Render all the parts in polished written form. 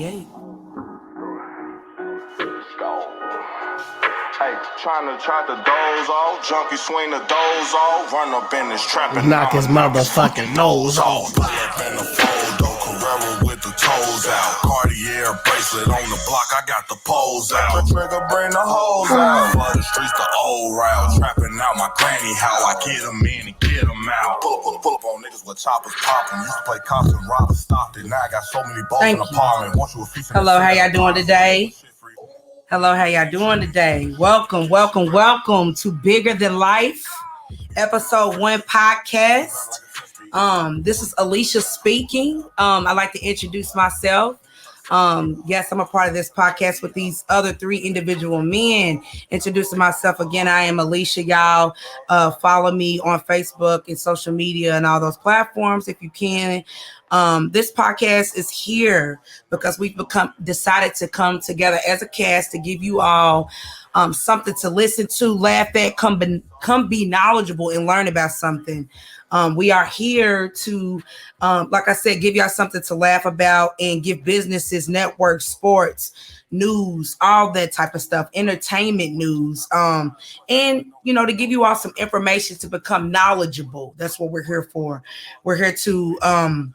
Hey, trying to doze off, junkie swing the doze off, run up in this trap and knock his motherfucking nose off. Pull up in the Fodo Carrera with the toes out, Cartier bracelet on the block, I got the poles out. The trigger bring the hoes out, for the streets the old route, trapping out my granny how I get them in and get them out. Pull up on niggas with choppers popping. Used to play cops and robbers, stopped it. Now I got so many balls in the apartment. Hello, how y'all doing today? Hello, how y'all doing today? Welcome to Bigger Than Life, episode 1 podcast. This is Alicia speaking. I'd like to introduce myself. Yes, I'm a part of this podcast with these other 3 individual men. Introducing myself again, I am Alicia. Y'all follow me on Facebook and social media and all those platforms if you can. This podcast is here because we've decided to come together as a cast to give you all something to listen to, laugh at, come be knowledgeable and learn about something. We are here to, like I said, give y'all something to laugh about and give businesses, networks, sports, news, all that type of stuff, entertainment news, and, to give you all some information to become knowledgeable. That's what we're here for. We're here to,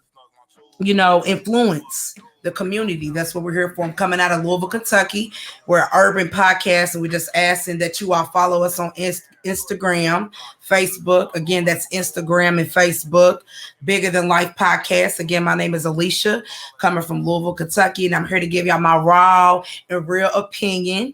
influence the community. That's what we're here for. I'm coming out of Louisville, Kentucky. We're an urban podcast, and we're just asking that you all follow us on Instagram, Facebook. Again, that's Instagram and Facebook. Bigger Than Life podcast. Again, my name is Alicia, coming from Louisville, Kentucky, and I'm here to give y'all my raw and real opinion,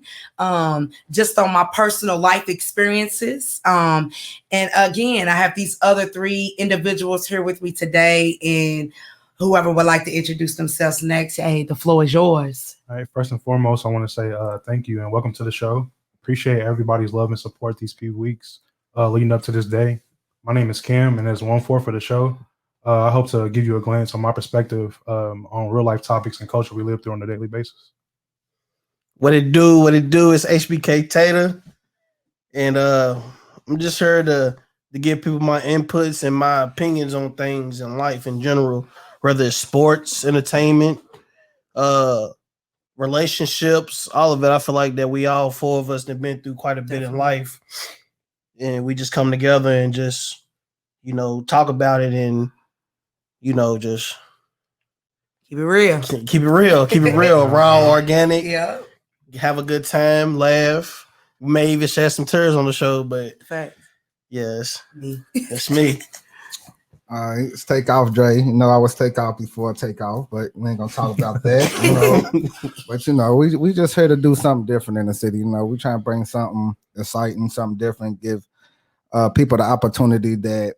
just on my personal life experiences. And again, I have these other 3 individuals here with me today, and whoever would like to introduce themselves next, hey, the floor is yours. All right. First and foremost, I want to say thank you and welcome to the show. Appreciate everybody's love and support these few weeks leading up to this day. My name is Kim, and as 1/4 for the show, I hope to give you a glance on my perspective on real life topics and culture we live through on a daily basis. What it do is HBK Tater, and I'm just here to give people my inputs and my opinions on things in life in general. Whether it's sports, entertainment, relationships, all of it. I feel like that we all 4 of us have been through quite a bit in life, and we just come together and just, talk about it and, just keep it real, raw, organic. Yeah, have a good time, laugh. We may even share some tears on the show, but yes, that's me. All right, it's Takeoff, Dre. I was Takeoff before Takeoff, but we ain't gonna talk about that. But we just here to do something different in the city. We trying to bring something exciting, something different, give people the opportunity that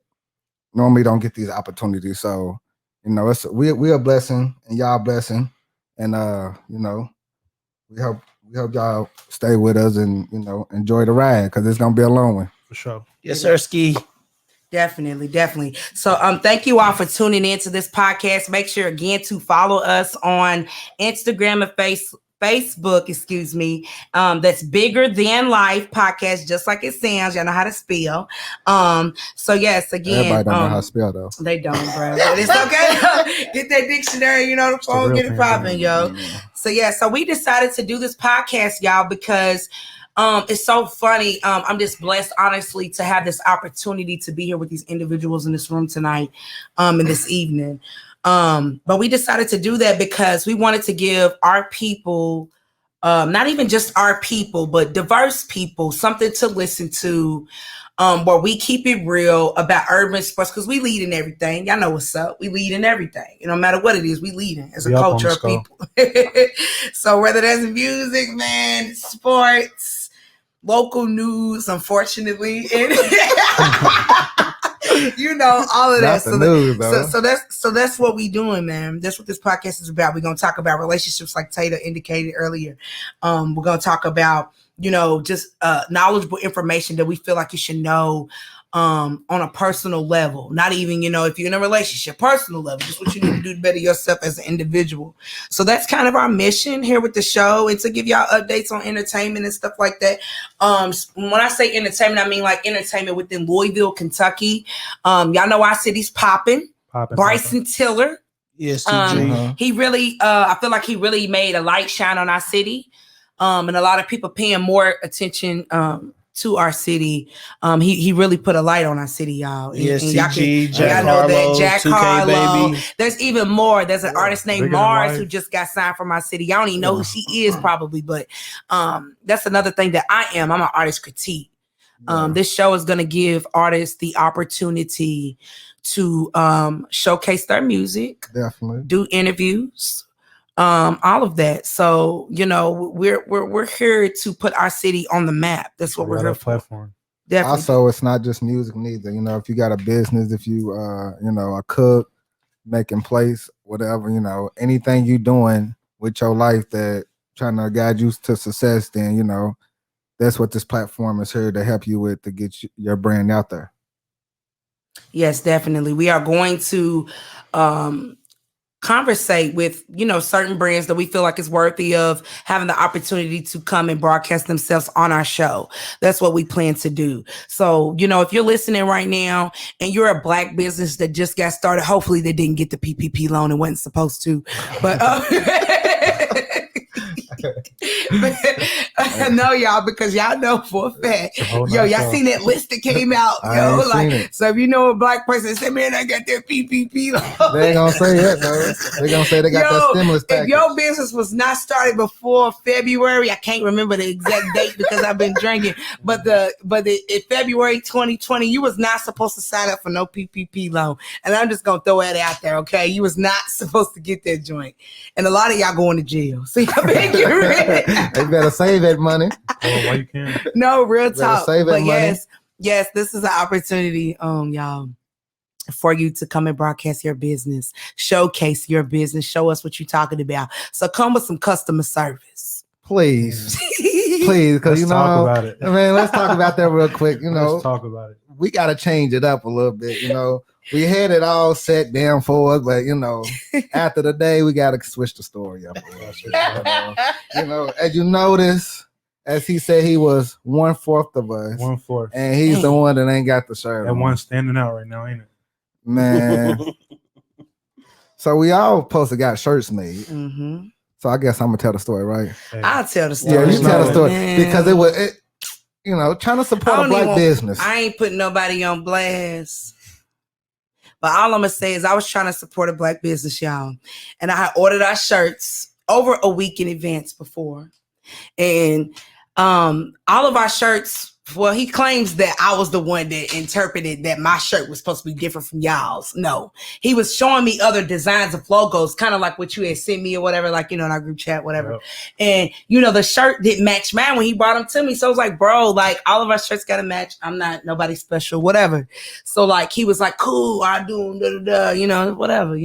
normally don't get these opportunities. So, it's we a blessing and y'all a blessing, and we hope y'all stay with us and enjoy the ride because it's gonna be a long one for sure. Yes, sir, Ski. Definitely. So thank you all for tuning into this podcast. Make sure again to follow us on Instagram and Facebook, that's Bigger Than Life podcast, just like it sounds. Y'all know how to spell. So yes, again, everybody don't know how to spell though. They don't, bro. But it's okay. Get that dictionary, the phone, get it popping, yo. So we decided to do this podcast, y'all, because it's so funny. I'm just blessed, honestly, to have this opportunity to be here with these individuals in this room tonight, and this evening. But we decided to do that because we wanted to give our people, not even just our people, but diverse people, something to listen to, where we keep it real about urban sports, because we lead in everything. Y'all know what's up. We lead in everything. No matter what it is, we lead in as a culture of people. So whether that's music, man, sports, local news, unfortunately, and all of that. So that's what we doing, man. That's what this podcast is about. We're gonna talk about relationships, like Tater indicated earlier. We're gonna talk about just knowledgeable information that we feel like you should know on a personal level, not even, if you're in a relationship, personal level, just what you need to do to better yourself as an individual. So that's kind of our mission here with the show, and to give y'all updates on entertainment and stuff like that. When I say entertainment, I mean like entertainment within Louisville, Kentucky. Y'all know our city's popping. Bryson Tiller Yes, TG. He really, I feel like he really made a light shine on our city, and a lot of people paying more attention to our city. He really put a light on our city, y'all. And, yes, and TG, Jack know Harlow, that Jack 2K Harlow. baby. There's even more. There's an artist named Bigger Than Mars Life. who just got signed from our city. I don't even know who she is probably, but that's another thing that I'm an artist critique. This show is going to give artists the opportunity to showcase their music, Definitely do interviews, all of that. So we're here to put our city on the map. That's what we're here for. Platform. Definitely. Also, it's not just music neither. If you got a business, if you a cook, making plates, whatever, anything you doing with your life that trying to guide you to success, then that's what this platform is here to help you with, to get your brand out there. Yes, definitely. We are going to conversate with, certain brands that we feel like is worthy of having the opportunity to come and broadcast themselves on our show. That's what we plan to do. So, if you're listening right now and you're a Black business that just got started, hopefully they didn't get the PPP loan and wasn't supposed to, but no, y'all, because y'all know for a fact, y'all seen that list that came out, so if you know a Black person that said, man, I got their PPP loan. They ain't gonna say that, though. They gonna say they got that stimulus package. If your business was not started before February, I can't remember the exact date because I've been drinking, but in February 2020, you was not supposed to sign up for no PPP loan, and I'm just gonna throw that out there, okay? You was not supposed to get that joint, and a lot of y'all going to jail. So y'all better get ready. They better save that money. Why you can't? No, real talk. Save that but money. yes, this is an opportunity, y'all, for you to come and broadcast your business, showcase your business, show us what you're talking about. So come with some customer service, please, because talk about it. Man, let's talk about that real quick. Let's talk about it. We got to change it up a little bit. We had it all set down for us, but after the day, we got to switch the story up. As you notice, as he said, he was 1/4 of us. 1/4, and he's the one that ain't got the shirt. That one standing out right now, ain't it? Man. So we all supposed to got shirts made. Mm-hmm. So I guess I'm gonna tell the story, right? Hey. I'll tell the story. Yeah, you tell the story, man. because trying to support a Black business. I ain't putting nobody on blast. But all I'm gonna say is I was trying to support a Black business, y'all. And I had ordered our shirts over a week in advance before. And all of our shirts, well, he claims that I was the one that interpreted that my shirt was supposed to be different from y'all's. No, he was showing me other designs of logos, kind of like what you had sent me or whatever, like, in our group chat, whatever. Yep. And, the shirt didn't match mine when he brought them to me. So I was like, bro, like, all of our shirts got to match. I'm not nobody special, whatever. So, like, he was like, cool, I do, whatever,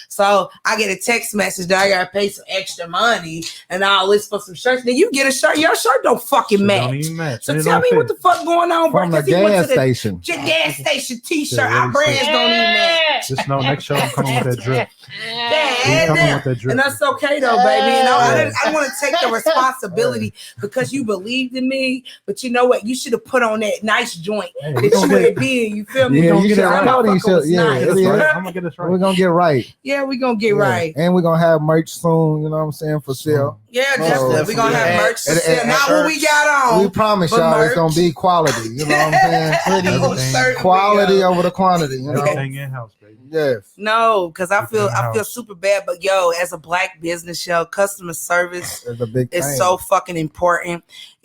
So I get a text message that I got to pay some extra money and all this for some shirts. Then you get a shirt. Your shirt don't fucking match. Don't even match. So tell me what the fuck going on, bro? From the gas station. Gas station t-shirt. Our brands don't even match. Just know next show I'm coming with that drip. And that's okay though, baby. I want to take the responsibility because you believed in me. But you know what? You should have put on that nice joint that you had been. You feel me? Yeah, you should. I'm gonna get this right. We're gonna get right. Yeah, we're gonna get right. And we're gonna have merch soon. You know what I'm saying, for sale. Yeah, definitely. We're gonna have merch for sale. Not what we got on. We promise y'all it's gonna be quality. You know what I'm saying? Quality over the quantity. Everything in-house, baby. Yes. No, because I feel super bad. But yo, as a Black business, customer service is so fucking important.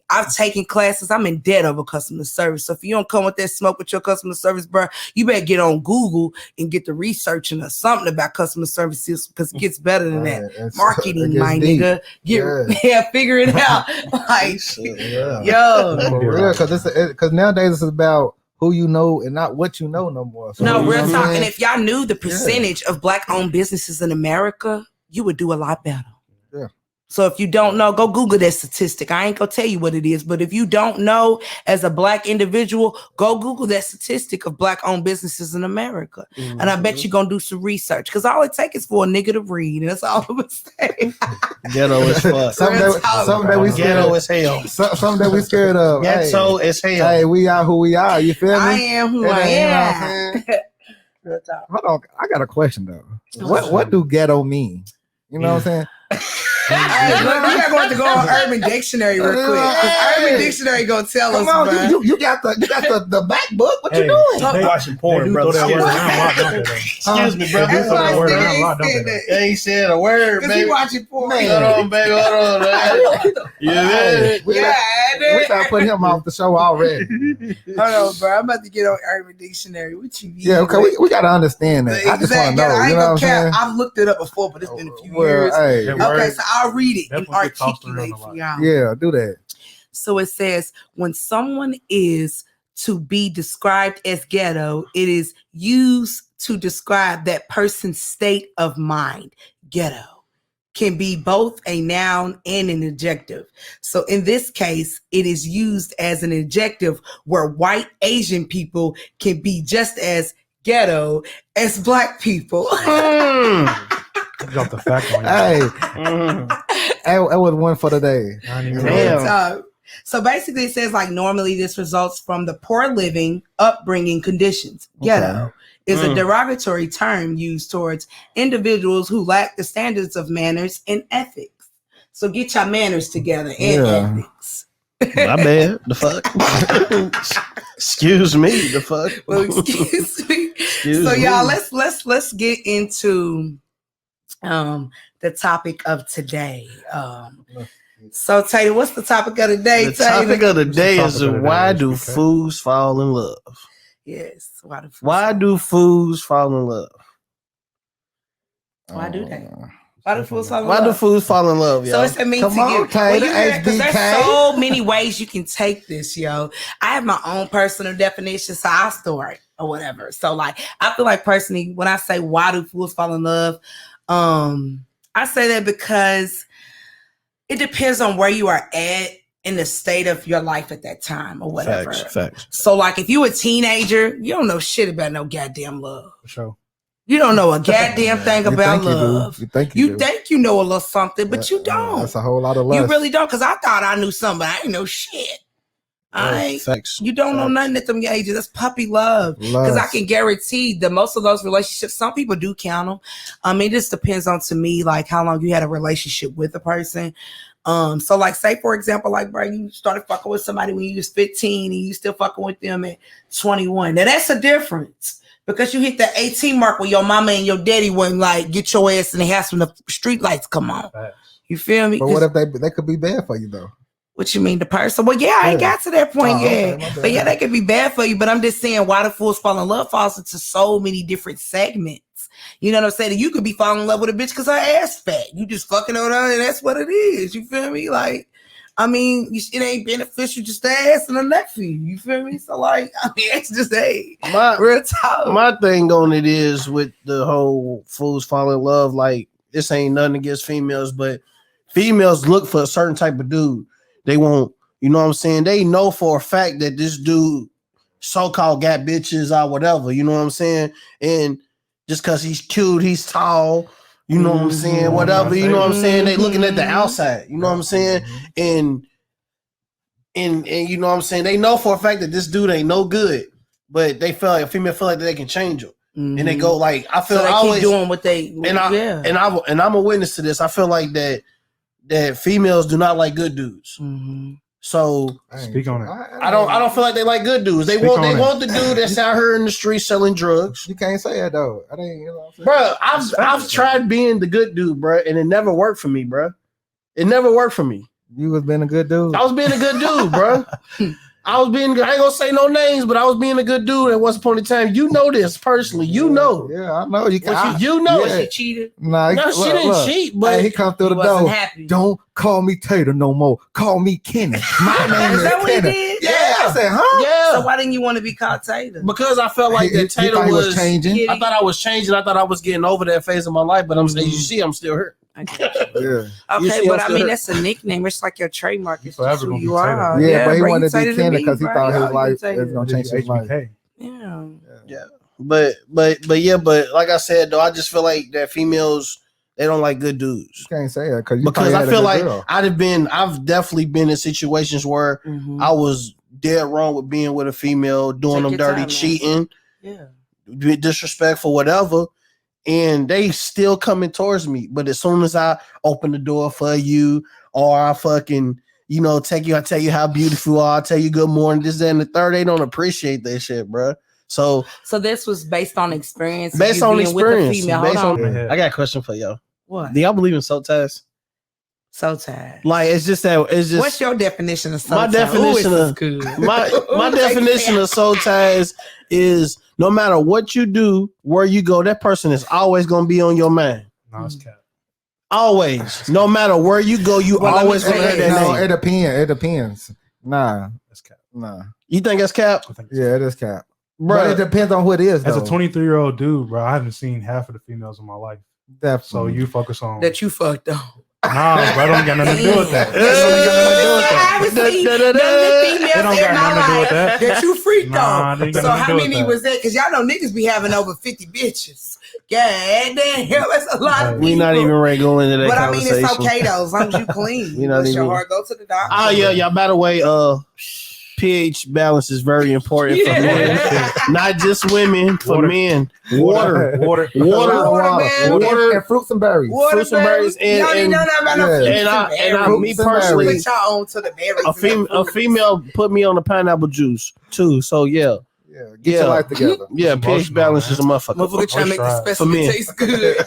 I've taken classes. I'm in debt over customer service. So if you don't come with that smoke with your customer service, bro, you better get on Google and get the researching or something about customer services, because it gets better than that. Marketing, my deep. Nigga. Figure it out. Like, yo. For real, because nowadays it's about who you know and not what you know no more. So no, real talk. And if y'all knew the percentage of Black-owned businesses in America, you would do a lot better. Yeah. So if you don't know, go Google that statistic. I ain't gonna tell you what it is, but if you don't know as a Black individual, go Google that statistic of Black-owned businesses in America. Mm-hmm. And I bet you're gonna do some research, because all it takes is for a nigga to read, and that's all I'm gonna say. Ghetto as fuck. Something that we ghetto as hell. Something that we scared of. Ghetto as hell. Hey, we are who we are. You feel me? I am who I am. Real talk. Hold on, I got a question though. What do ghetto mean? You know what I'm saying? Hey, look, we are going to go on Urban Dictionary real quick. 'Cause Urban Dictionary gonna tell us. Come on, man. you got the back book. What you Hey, doing? They watching porn, They do brother. throw that word Excuse around a lot, don't they? Excuse me, brother. They do throw that word around a lot, don't Said they? that. They ain't said a word, Cause he baby. watching porn. Man. Hold on, baby. Hold on. Man. You Hey, man. we trying to put him off the show already. Hold on, bro. I'm about to get on Urban Dictionary. What you mean? Yeah, okay, we got to understand that. I just want to know. I You ain't know what gonna I'm saying? cap. I've looked it up before, but it's been a few Well, years. hey, That Okay, word so I'll read it and definitely get tossed around articulate a lot. for y'all. yeah, do that. So it says, when someone is to be described as ghetto, it is used to describe that person's state of mind. Ghetto can be both a noun and an adjective. So in this case, it is used as an adjective where white Asian people can be just as ghetto as black people. Drop the fact on you. Hey, Mm. that was one for the day. I ain't even Damn. know. So basically, it says like normally this results from the poor living, upbringing conditions. Ghetto is a derogatory term used towards individuals who lack the standards of manners and ethics. So get your manners together and Yeah. ethics. My bad. The fuck. Excuse me. The fuck. Well, excuse me. Excuse So me. y'all, let's get into the topic of today. So Taylor, what's the topic of the day? The topic Taylor? of the day What's is the topic of the day, why do HBK? fools fall in love? Yes. Why do fools fall in love? Why do they? Why do fools fall in Why do love? fools fall in love, So y'all? it's a mean Come to on, get Taylor, because there's HBK. so many ways you can take this, yo. I have my own personal definition, so I'll store it or whatever. So like I feel like personally, when I say why do fools fall in love, I say that because it depends on where you are at in the state of your life at that time or whatever. Facts. So like if you a teenager, you don't know shit about no goddamn love. For sure. You don't know a goddamn thing about love. You think You do. think you know a little something, but you don't. That's a whole lot of lust. You really don't, because I thought I knew something, but I ain't know shit. Facts. You don't know nothing at them ages. That's puppy love. Because I can guarantee that most of those relationships, some people do count them. It just depends on, to me, like how long you had a relationship with a person. So like say for example, like bro, you started fucking with somebody when you was 15 and you still fucking with them at 21. Now that's a difference. Because you hit the 18 mark where your mama and your daddy wouldn't like get your ass in the house when the street lights come on. You feel me? But what if they could be bad for you though? What you mean, the person? Well, yeah, I ain't got to that point yet. Okay, my bad. But yeah, that could be bad for you. But I'm just saying why the fools fall in love falls into so many different segments. You know what I'm saying? You could be falling in love with a bitch because her ass fat. You just fucking on her and that's what it is. You feel me? Like, I mean, it ain't beneficial just the ass and the neck for you. You feel me? So like, I mean, it's just real talk. My thing on it is with the whole fools fall in love. Like this ain't nothing against females, but females look for a certain type of dude. They want, you know what I'm saying? They know for a fact that this dude so-called got bitches or whatever. You know what I'm saying? And just because he's cute, he's tall. You know what I'm saying? Whatever, you know what I'm saying? They looking at the outside, you know what I'm saying? And you know what I'm saying? They know for a fact that this dude ain't no good, but they feel like a female feel like they can change him. And they go like, I feel so they always keep doing what they and I'm a witness to this. I feel like that females do not like good dudes. So Speak on it. I don't feel like they like good dudes. They want the dude that's out here in the street selling drugs. You can't say that though. I ain't, you know what I'm saying? Bro, I've tried being the good dude, bro, and it never worked for me, bro. It never worked for me. You was being a good dude. I was being a good dude, bro. I ain't gonna say no names, but I was being a good dude at once upon a time. You know this personally. You know. Yeah, I know. You know. Was she cheated? No, she didn't cheat, but he come through the wasn't door. happy. Don't call me Tater no more. Call me Kenny. My name is that what he Tater. did? Yeah, I said, huh? yeah. So why didn't you want to be called Tater? Because I felt like that Tater thought he was changing. I thought I was changing. I thought I was getting over that phase of my life. But I'm saying, you see, I'm still here. I get you. Yeah. You Okay, see, but I'm I mean still that's a nickname. It's like your trademark. It's forever just who gonna be you Tater. are. Yeah, but he bro, wanted you to be Tater Kenny me, because he bro. thought Yeah, his you life Tater. was gonna change his life. HBK. Yeah. Yeah. But like I said though, I just feel like that females they don't like good dudes. You can't say that Because I feel like I've definitely been in situations where I was dead wrong with being with a female, doing Take them your dirty, time, man. cheating. Yeah. disrespectful, whatever, and they still coming towards me. But as soon as I open the door for you, or I fucking, take you, I tell you how beautiful you are, I tell you good morning, this, that, and the third, they don't appreciate that shit, bro. So this was based on experience. Based on experience. With a female. I got a question for y'all. What? Do y'all believe in soul ties? Soul ties. Like, it's just. What's your definition of soul ties? My definition of soul ties is no matter what you do, where you go, that person is always gonna be on your mind. No, it's cap. Always. No matter where you go, you always gonna hear that name. It depends. Nah. That's cap. Nah. You think that's cap? Yeah, it is cap. Bro, but it depends on who it is. As a 23-year-old dude, bro, I haven't seen half of the females in my life. Definitely. So you focus on that you fucked up. Nah, bro, I don't got nothing to do with that. I haven't seen none of the females in my life that you freaked on. So how many was that? Because y'all know niggas be having over 50 bitches. God damn, that's a lot of people. We not even ready to go into that but conversation. I mean, it's okay though, as long as you clean. Does your heart go to the doctor? Oh yeah, y'all. By the way, pH balance is very important for men, not just women. For men, water, and fruits and berries. Fruits and berries, and me personally, put y'all on to the berries. A female put me on the pineapple juice too. So yeah. Get your life together. Yeah, pH balance is a motherfucker. Motherfucker trying to make the specimen taste good.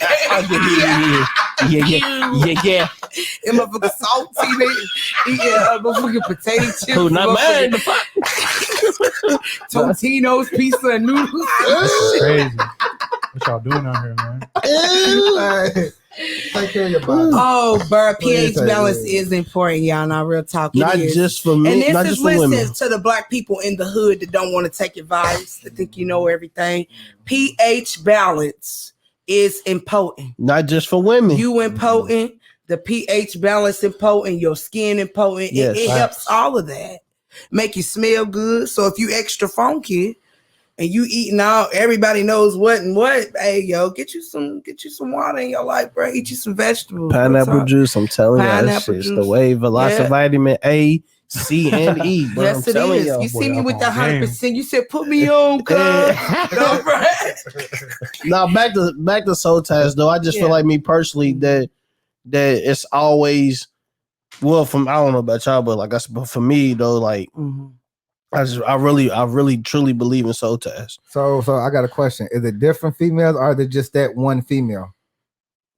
Yeah. And motherfucker salty. Motherfucking potato chips. Who not mine? Totino's pizza and noodles. That's crazy. What y'all doing out here, man? Take care of your body. Oh, bro, pH balance is important, y'all. Not real talk. Not just for me, and not this just for women. listen to the black people in the hood that don't want to take advice, that think you know everything. pH balance is important. Not just for women. You important. The pH balance important. Your skin important. Yes, it helps all of that. Make you smell good. So if you extra funky and you eating all, everybody knows what and what. Hey, yo, get you some water in your life, bro. Eat you some vegetables. Pineapple juice. I'm telling you, that shit's the wave. Lots of vitamin A, C, and E. Bro. Yes, it is. You see me with the 100%. You said, put me on, cuz. Now back to soul ties though. I just feel like me personally that it's always I don't know about y'all, but like but for me though, like. Mm-hmm. I really truly believe in soul ties. So I got a question. Is it different females or is it just that one female?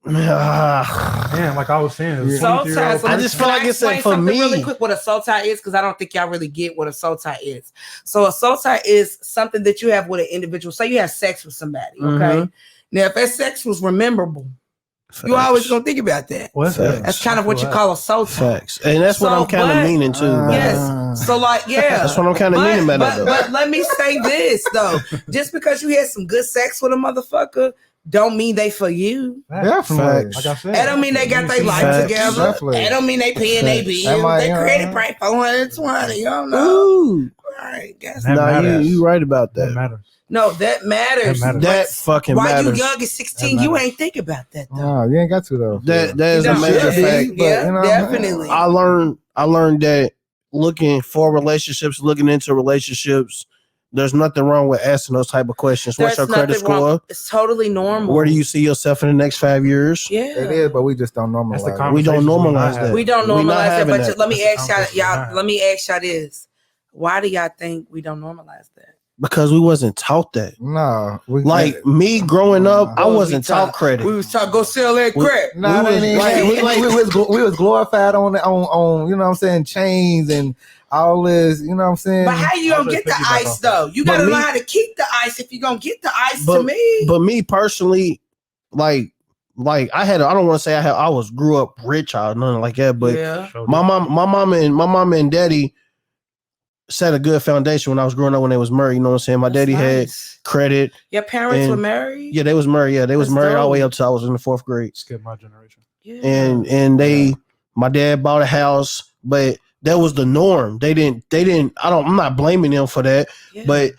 Man, like I was saying, soul ties. I just feel like it's for me. Really quick, what a soul tie is, because I don't think y'all really get what a soul tie is. So a soul tie is something that you have with an individual. Say you have sex with somebody, okay? Mm-hmm. Now, if that sex was memorable, you always gonna think about that. That's kind of what you call a soul tie. Facts. And that's what I'm kind of meaning too. Yes. So like, that's what I'm kind of meaning about that. But let me say this though. Just because you had some good sex with a motherfucker don't mean they for you. Definitely. Like I said, that don't mean they got their life together. Definitely. That don't mean they paying their bills. They credit break 420. You don't know. Ooh. Right. Guess you right about that. That matters. No, that matters. That fucking While matters. you young at 16, you ain't think about that though. You ain't got to though. That is a major fact. Yeah, definitely. I learned that looking into relationships, there's nothing wrong with asking those type of questions. What's your credit score? It's totally normal. Where do you see yourself in the next 5 years? Yeah, it is, but we just don't normalize it. We don't normalize that. We don't normalize that. But let me ask y'all. Let me ask y'all this: why do y'all think we don't normalize that? Because we wasn't taught that. No, me growing up, I wasn't taught credit. We was taught go sell that crap. We was glorified on you know what I'm saying, chains and all this, you know what I'm saying. But how you gonna get the ice though? You gotta learn how to keep the ice if you gonna get the ice to me. But me personally, like I don't want to say I grew up rich or nothing like that, but my mom and daddy set a good foundation when I was growing up when they was married. You know what I'm saying? My daddy had credit. Your parents were married? Yeah, they was married. Yeah, they was married all the way up till I was in the 4th grade. Skip my generation. Yeah. And my dad bought a house, but that was the norm. They didn't I'm not blaming them for that, but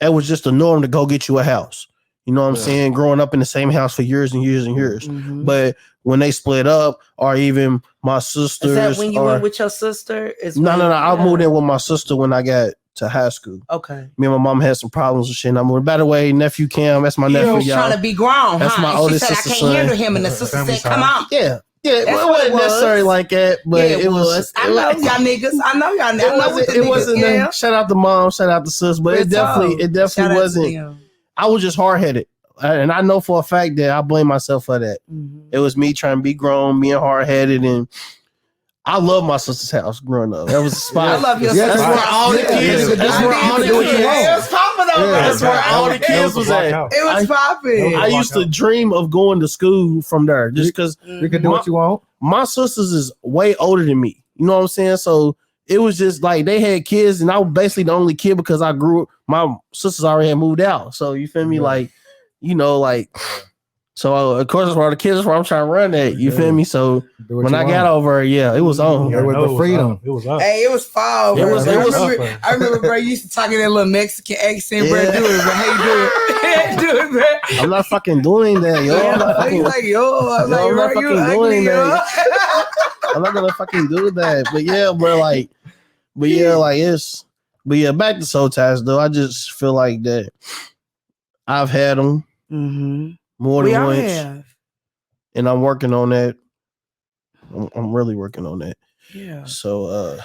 it was just the norm to go get you a house. You know what I'm saying? Growing up in the same house for years and years and years. Mm-hmm. But when they split up, or even my sisters. Is that when you went with your sister? No. I moved in with my sister when I got to high school. Okay. Me and my mom had some problems and shit. And I'm like, by the way, nephew Cam, that's my He nephew, was y'all. trying to be grown. That's my and oldest she said, sister's I can't handle son. him. And the sister said, come on. Yeah. Yeah, That's it what it wasn't necessarily was. like that, but Yeah, it was. I know y'all niggas. I know y'all niggas. It wasn't. Yeah. Shout out to mom. Shout out to sis. But it definitely Shout out to wasn't. them. I was just hard headed, and I know for a fact that I blame myself for that. Mhm. It was me trying to be grown, being hard headed, and I love my sister's house growing up. That was a spot. I love your Yeah, sister. That's where all the kids. That's where all the It kids. was popping over. That's where all the kids was at. It was popping. I used to dream of going to school from there, just because You can do what you want. my sisters is way older than me. You know what I'm saying? So it was just like they had kids, and I was basically the only kid because I grew up. My sisters already had moved out. So you feel me? Like, you know, like, so of course that's where all the kids are where I'm trying to run at. You feel me? So when I got over, it was on. Yeah, with the freedom. It was up. Hey, it was fall, bro. It was I remember, bro, you used to talk in that little Mexican accent, bro. Yeah. Do it, bro. How you do it? Do it, bro. I'm not fucking doing that, yo. I'm not fucking, He's like, yo, I'm Yo, like, I'm not bro, you fucking ugly, doing yo. that. I'm not gonna fucking do that. But yeah, bro, like, back to soul ties though. I just feel like that I've had them more We than all once, have. and I'm working on that. I'm really working on that. Yeah. So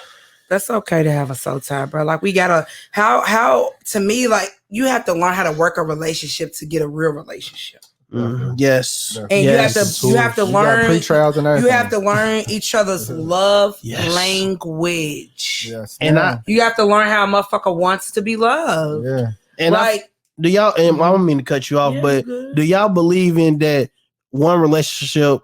That's okay to have a soul tie, bro. Like we gotta how to me, like you have to learn how to work a relationship to get a real relationship. yes, And yes. you have to You got learn pre-trials and everything. you have to learn each other's love Yes. language. Yes. And You have to learn how a motherfucker wants to be loved. Yeah. and Like do y'all? And I don't mean to cut you off, Yeah, but good. do y'all believe in that one relationship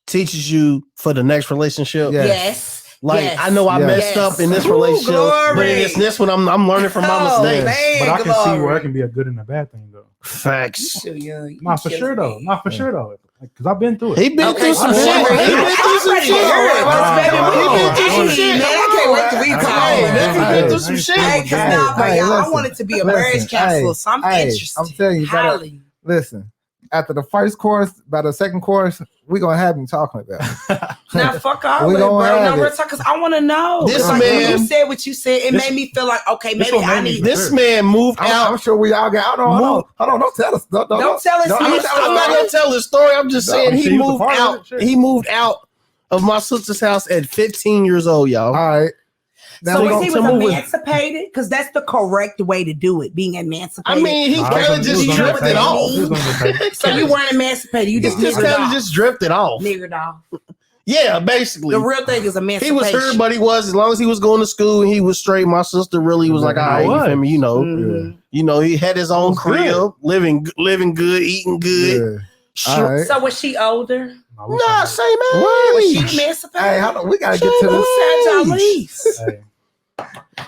teaches you for the next relationship? Yeah. yes. Like yes. I know I Yes. messed up in this Ooh, relationship, but glory. in this one I'm learning from my Oh, mistakes. man, But I can see where glory. it can be a good and a bad thing, though. Facts. Too young. Not for sure, though. Not for sure, though. Because I've been through it. He been Okay, through some so shit. I'm He ready. been through some I'm ready to shit. hear it. Nah, Baby, nah, we nah, been through some nah, shit. nah, Man, I can't wait to be Hey, talking. definitely been through some shit. Hey, cause now, but Hey, y'all, I listen. want it to be a Listen, marriage counselor, so I'm hey, interested. I'm telling you, better- highly. Listen, after the first course, by the second course, we're gonna have him talking about it. Now, fuck all We that, gonna bro. have No, it. real talk, cause I want to know. This 'Cause, like, when man- you said what you said, it This- made me feel like, okay, this maybe what I made me- need. This man moved I'm out. sure we all got. Hold on, don't tell us. Don't tell us. don't I'm tell not gonna tell the story. I'm just No, saying I'm he sure he was a moved part of out. it, sure. He moved out of my sister's house at 15 years old, y'all. All right. Now So we was gonna he tell was me what- emancipated? Because that's the correct way to do it, being emancipated. I mean, he Nah, kind of he just was on drifted the off. He was on the so you weren't emancipated. You just Just niggered kind of off. just drifted off. Niggered off. Yeah, basically. The real thing is He emancipation. was hurt, but he was, as long as he was going to school and he was straight. My sister really was like, all right, you feel me? Mhm. You know, he had his own was good. crib, living good, eating good. Yeah. All right. So was she older? Nah, same Was age. she emancipated? Hey, hold on. We gotta get to Who this. said y'all lease? Hey,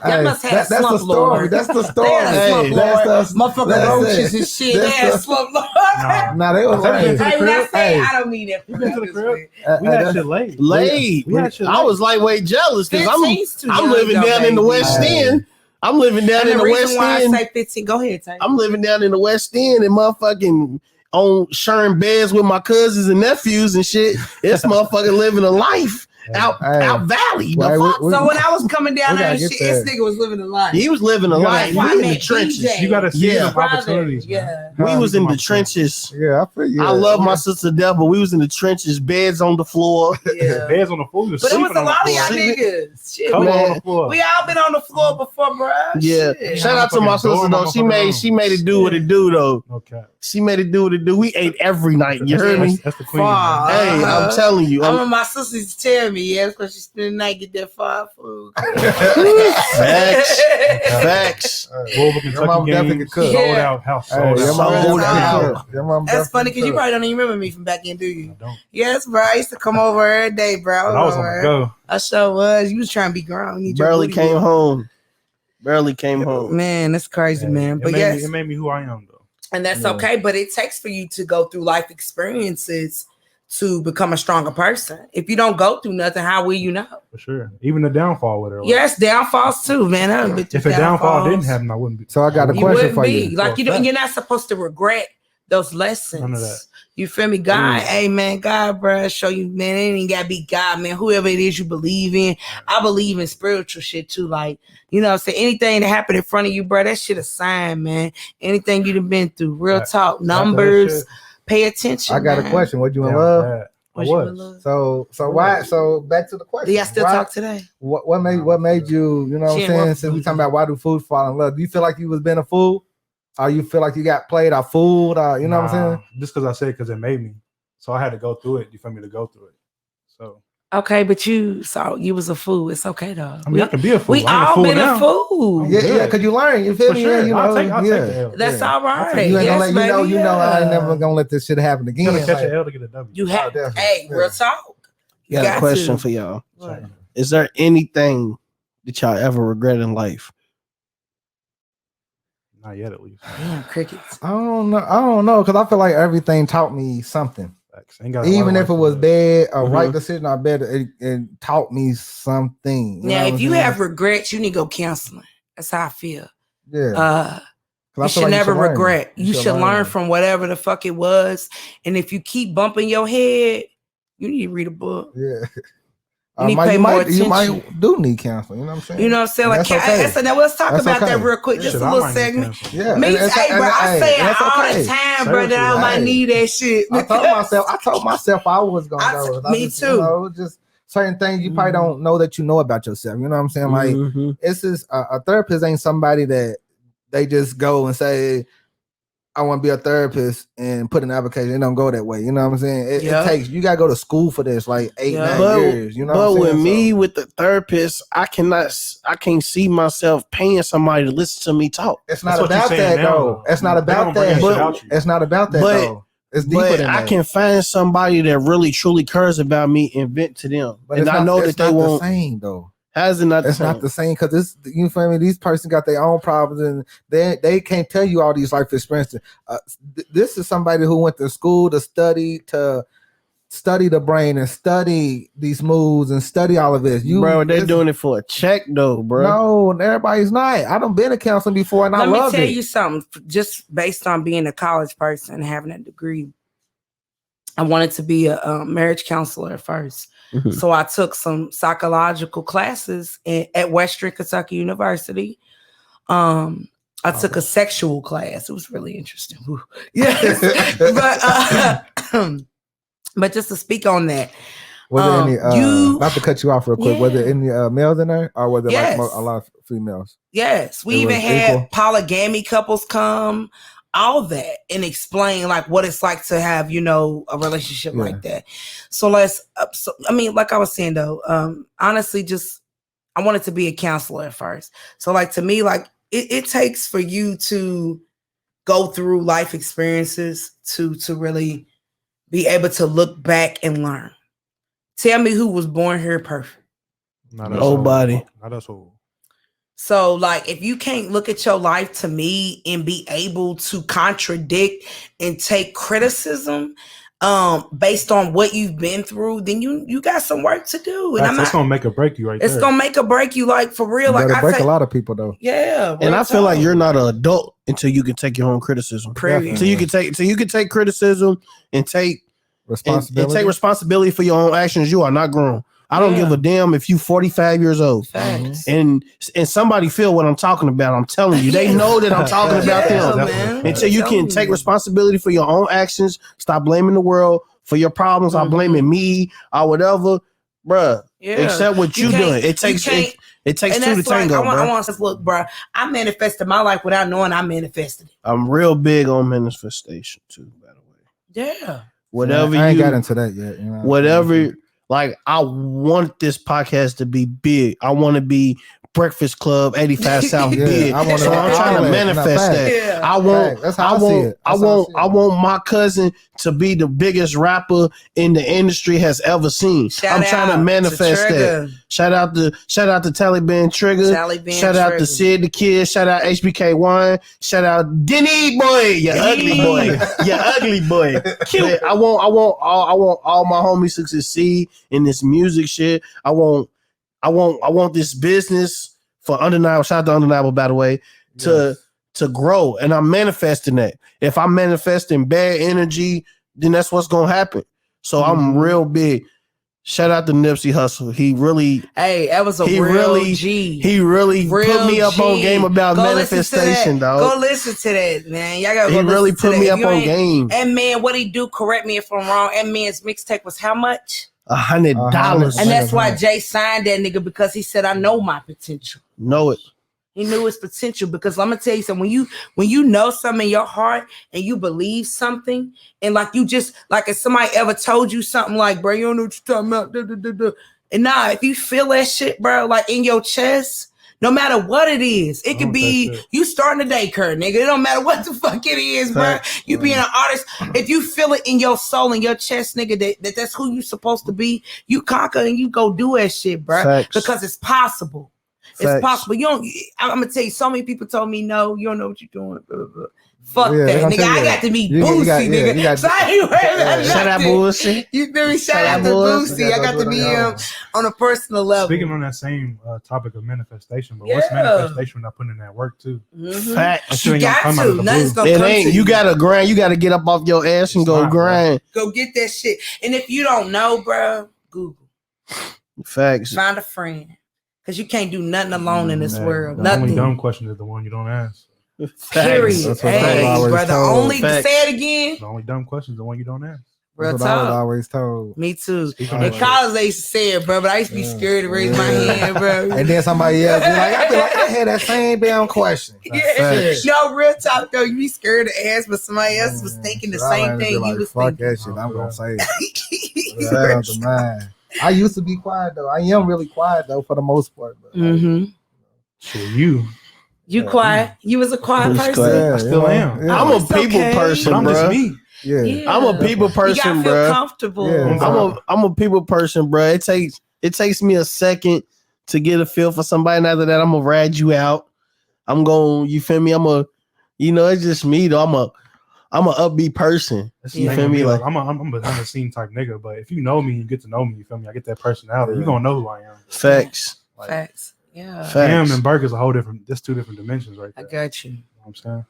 Y'all must have that's the slump story. lord. That's the They story. had a slump lord. That's Motherfucking that's roaches it. and shit. They That's had the- slump lord. nah. Nah, they was Hey, hey, Hey, when I say hey, I don't mean that. You been to the crib? We that's- had shit late. Laid. We had shit I late. was lightweight jealous because 15's too I'm young, living though, down in the baby. West Hey. End. I'm living down And in the the reason West why End. I say 15, go ahead, Tay. I'm living down in the West End and motherfucking on sharing beds with my cousins and nephews and shit. This motherfucker living a life out valley. The Well, fuck? So when I was coming down we there gotta and get shit, this that. nigga was living a life. He was living a You gotta- life. Why We in man, the trenches. DJ? You got to see Yeah. the opportunities, man. Yeah. We was in the Opportunities. trenches. Yeah, I feel you. I love my sister to death, but we was in the trenches, beds on the floor. Yeah. Beds on the floor. But it was a lot of y'all floor. niggas. Shit, Come we, on the floor. we all been on the floor before, bro. Yeah. Shit. Shout out to my Fucking sister door, though. motherfucking She made it do what it do though. Okay. She made it do what it do. We ate every night. You heard me? That's the queen. Fuck. man. Hey, I'm telling you. I remember my sister used to tell me, yeah, because she spent the night get that fire food. Facts. Facts. Louisville, Your mom Kentucky definitely game could cook. sold Yeah. out. House Hey, sold your out. mom Sold definitely out. could cook. Your mom That's definitely funny because you could. probably don't even remember me from back then, do you? I don't. Yes, bro. I used to come over every day, bro. But I was on the go. I sure was. You was trying to be grown. You Barely just- came home. Barely came home. Man, that's crazy, Yeah. man. But yes, it made me who I am, though. and that's Yeah. okay. But it takes for you to go through life experiences to become a stronger person. If you don't go through nothing, how will you know? For sure. Even the downfall with her. like, Yes, downfalls too, man. I've been through If a downfall didn't downfalls. happen, I wouldn't be. So I got a You question wouldn't for be you. like Well, you're not supposed to regret those lessons. None of that. You feel me? God, hey man, God, bro, show you, man, it ain't gotta be God, man. Whoever it is you believe in. I believe in spiritual shit too. Like, you know what I'm saying? Anything that happened in front of you, bro, that shit a sign, man. Anything you done been through, real talk, numbers, pay attention. I got a question. What you in love? Was you in love? So why? So back to the question. Do y'all still talk today? What made you? You know what I'm saying? Since we talking about why do fools fall in love? Do you feel like you was being a fool, or you feel like you got played or fooled? Or, you know what I'm saying? Just because I said because it made me, so I had to go through it. You feel me to go through it? So okay, but you was a fool. It's okay though. I mean, I can be a fool. We all been a fool. Yeah, because you learn. You feel me? Sure. You know, I'll take the L. That's all right. You ain't gonna let you know. I ain't never gonna let this shit happen again. You gotta catch an L to get a W. You have. Hey, real talk. Got a question for y'all. What? Is there anything that y'all ever regret in life? Not yet, at least. Damn, crickets. I don't know, because I feel like everything taught me something. Even if it was bad or right decision, I bet it taught me something. Now, if you have regrets, you need to go counseling. That's how I feel. Yeah. You should never regret. You should learn from whatever the fuck it was. And if you keep bumping your head, you need to read a book. Yeah. You need to pay more attention. You might do need counseling. You know what I'm saying? You know what I'm saying? Like, now let's talk about that real quick. Just a little segment. Yeah. Me, hey, bro, I say it all the time, bro, that I might need that shit. I told myself I was gonna go. Me too. You know, just certain things you probably don't know that you know about yourself. You know what I'm saying? Like, it's just a therapist ain't somebody that they just go and say, I want to be a therapist and put an application. It don't go that way. You know what I'm saying? It takes, you got to go to school for this, like 8-9 years. You know what I'm saying? With me, with the therapist, I can't see myself paying somebody to listen to me talk. It's not about that, though. It's not about that. It's not about that, though. It's deeper than that. I can find somebody that really truly cares about me and vent to them. But and I know that they won't. The same, though. How's it not the it's same? Not the same because this, you feel me? These person got their own problems and they can't tell you all these life experiences. This is somebody who went to school to study the brain and study these moods and study all of this. Bro, they're doing it for a check though, bro. No, everybody's not. I done been to counseling before and I love it. Let me tell you something. Just based on being a college person and having a degree, I wanted to be a marriage counselor at first. Mm-hmm. So I took some psychological classes at Western Kentucky University. I took a sexual class. It was really interesting. Yes. But just to speak on that. Was there any, not to cut you off real quick, were there any males in there or was there like a lot of females? Yes. We even had polygamy couples come. All that and explain like what it's like to have, you know, a relationship like that. So like I was saying though, honestly, just I wanted to be a counselor at first. So like to me, like it takes for you to go through life experiences to really be able to look back and learn. Tell me who was born here perfect. Nobody. Not us all. So, like, if you can't look at your life to me and be able to contradict and take criticism based on what you've been through, then you got some work to do. And it's gonna make or break you right there. It's gonna make or break you, like, for real. Like, I break a lot of people though. Yeah. And I feel like you're not an adult until you can take your own criticism. Until you can take criticism and take responsibility. And take responsibility for your own actions. You are not grown. I don't give a damn if you 45 years old. Facts. And somebody feel what I'm talking about. I'm telling you, they know that I'm talking about them. Man. Until you can take responsibility for your own actions, stop blaming the world for your problems, stop blaming me or whatever, bruh. Accept what you doing. It takes two to tango, bro. I want to look, bro. I manifested my life without knowing I manifested it. I'm real big on manifestation too, by the way. Yeah. Whatever I ain't got into that yet. You know, whatever. Like, I want this podcast to be big. I want to be Breakfast Club 85 South big. So I'm trying to manifest that. Yeah. I want my cousin to be the biggest rapper in the industry has ever seen. I'm trying to manifest that. Shout out to TALIBAN TRIGGA. Shout out to Sid the Kid. Shout out HBK1. Shout out Denny boy. You ugly boy. You ugly boy. Cute. I want all my homies to succeed in this music shit. I want this business for Undeniable. Shout out to Undeniable, by the way, to grow, and I'm manifesting that. If I'm manifesting bad energy, then that's what's gonna happen. So I'm real big. Shout out to Nipsey Hussle. He really, that was a real G. He really real put me up G. on game about go manifestation, dog. Go listen to that, man. Y'all gotta go He really put me up on game. And man, what he do? Correct me if I'm wrong. And man's mixtape was how much? $100. And that's why Jay signed that nigga, because he said, "I know my potential." Know it. He knew his potential, because I'm gonna tell you something. When you know something in your heart and you believe something, and like you just like if somebody ever told you something like, "Bro, you don't know what you're talking about," and if you feel that shit, bro, like in your chest, no matter what it is, it could be you starting a daycare, nigga. It don't matter what the fuck it is, bro. You being an artist, if you feel it in your soul, in your chest, nigga, that's who you supposed to be. You conquer and you go do that shit, bro, because it's possible. It's possible. I'm gonna tell you, so many people told me, no, you don't know what you're doing. Blah, blah, blah. Fuck that, nigga. I got to meet Boosie, nigga. So shout out Boosie. You feel me? Shout out to Boosie. I got to meet him on a personal level. Speaking on that same topic of manifestation, but what's manifestation without putting in that work too? Facts. You got to. Nothing's gonna come to you. You gotta grind. You gotta get up off your ass and go grind. Go get that shit. And if you don't know, bro, Google. Facts. Find a friend. Because you can't do nothing alone in this world. The Nothing. only dumb question is the one you don't ask. Period. Hey, brother. Only say it again. The only dumb question is the one you don't ask. That's what I was always told. Me too. In college, they used to say it, bro, but I used to be scared to raise my hand, bro. And then somebody else be like, I had that same damn question. No, real talk though, you be scared to ask, but somebody else was thinking the same thing you was fuck thinking. That shit, I'm gonna say it. I used to be quiet though. I am really quiet though for the most part. But So you quiet? You was a quiet person. I still am. Yeah. I'm a people person, I'm bro. just me. Yeah. I'm a people person, you gotta feel bro. comfortable. Yeah. I'm a people person, bro. It takes me a second to get a feel for somebody, and after that, I'm gonna ride you out. I'm going. You feel me? It's just me though. I'm a upbeat person. You feel me? Like I'm a behind the scene type nigga, but if you know me, you get to know me. You feel me? I get that personality. You gonna know who I am. Facts. Facts. Yeah. Facts. and Burke is a whole different. That's two different dimensions, right there. I got you. You know what I'm saying?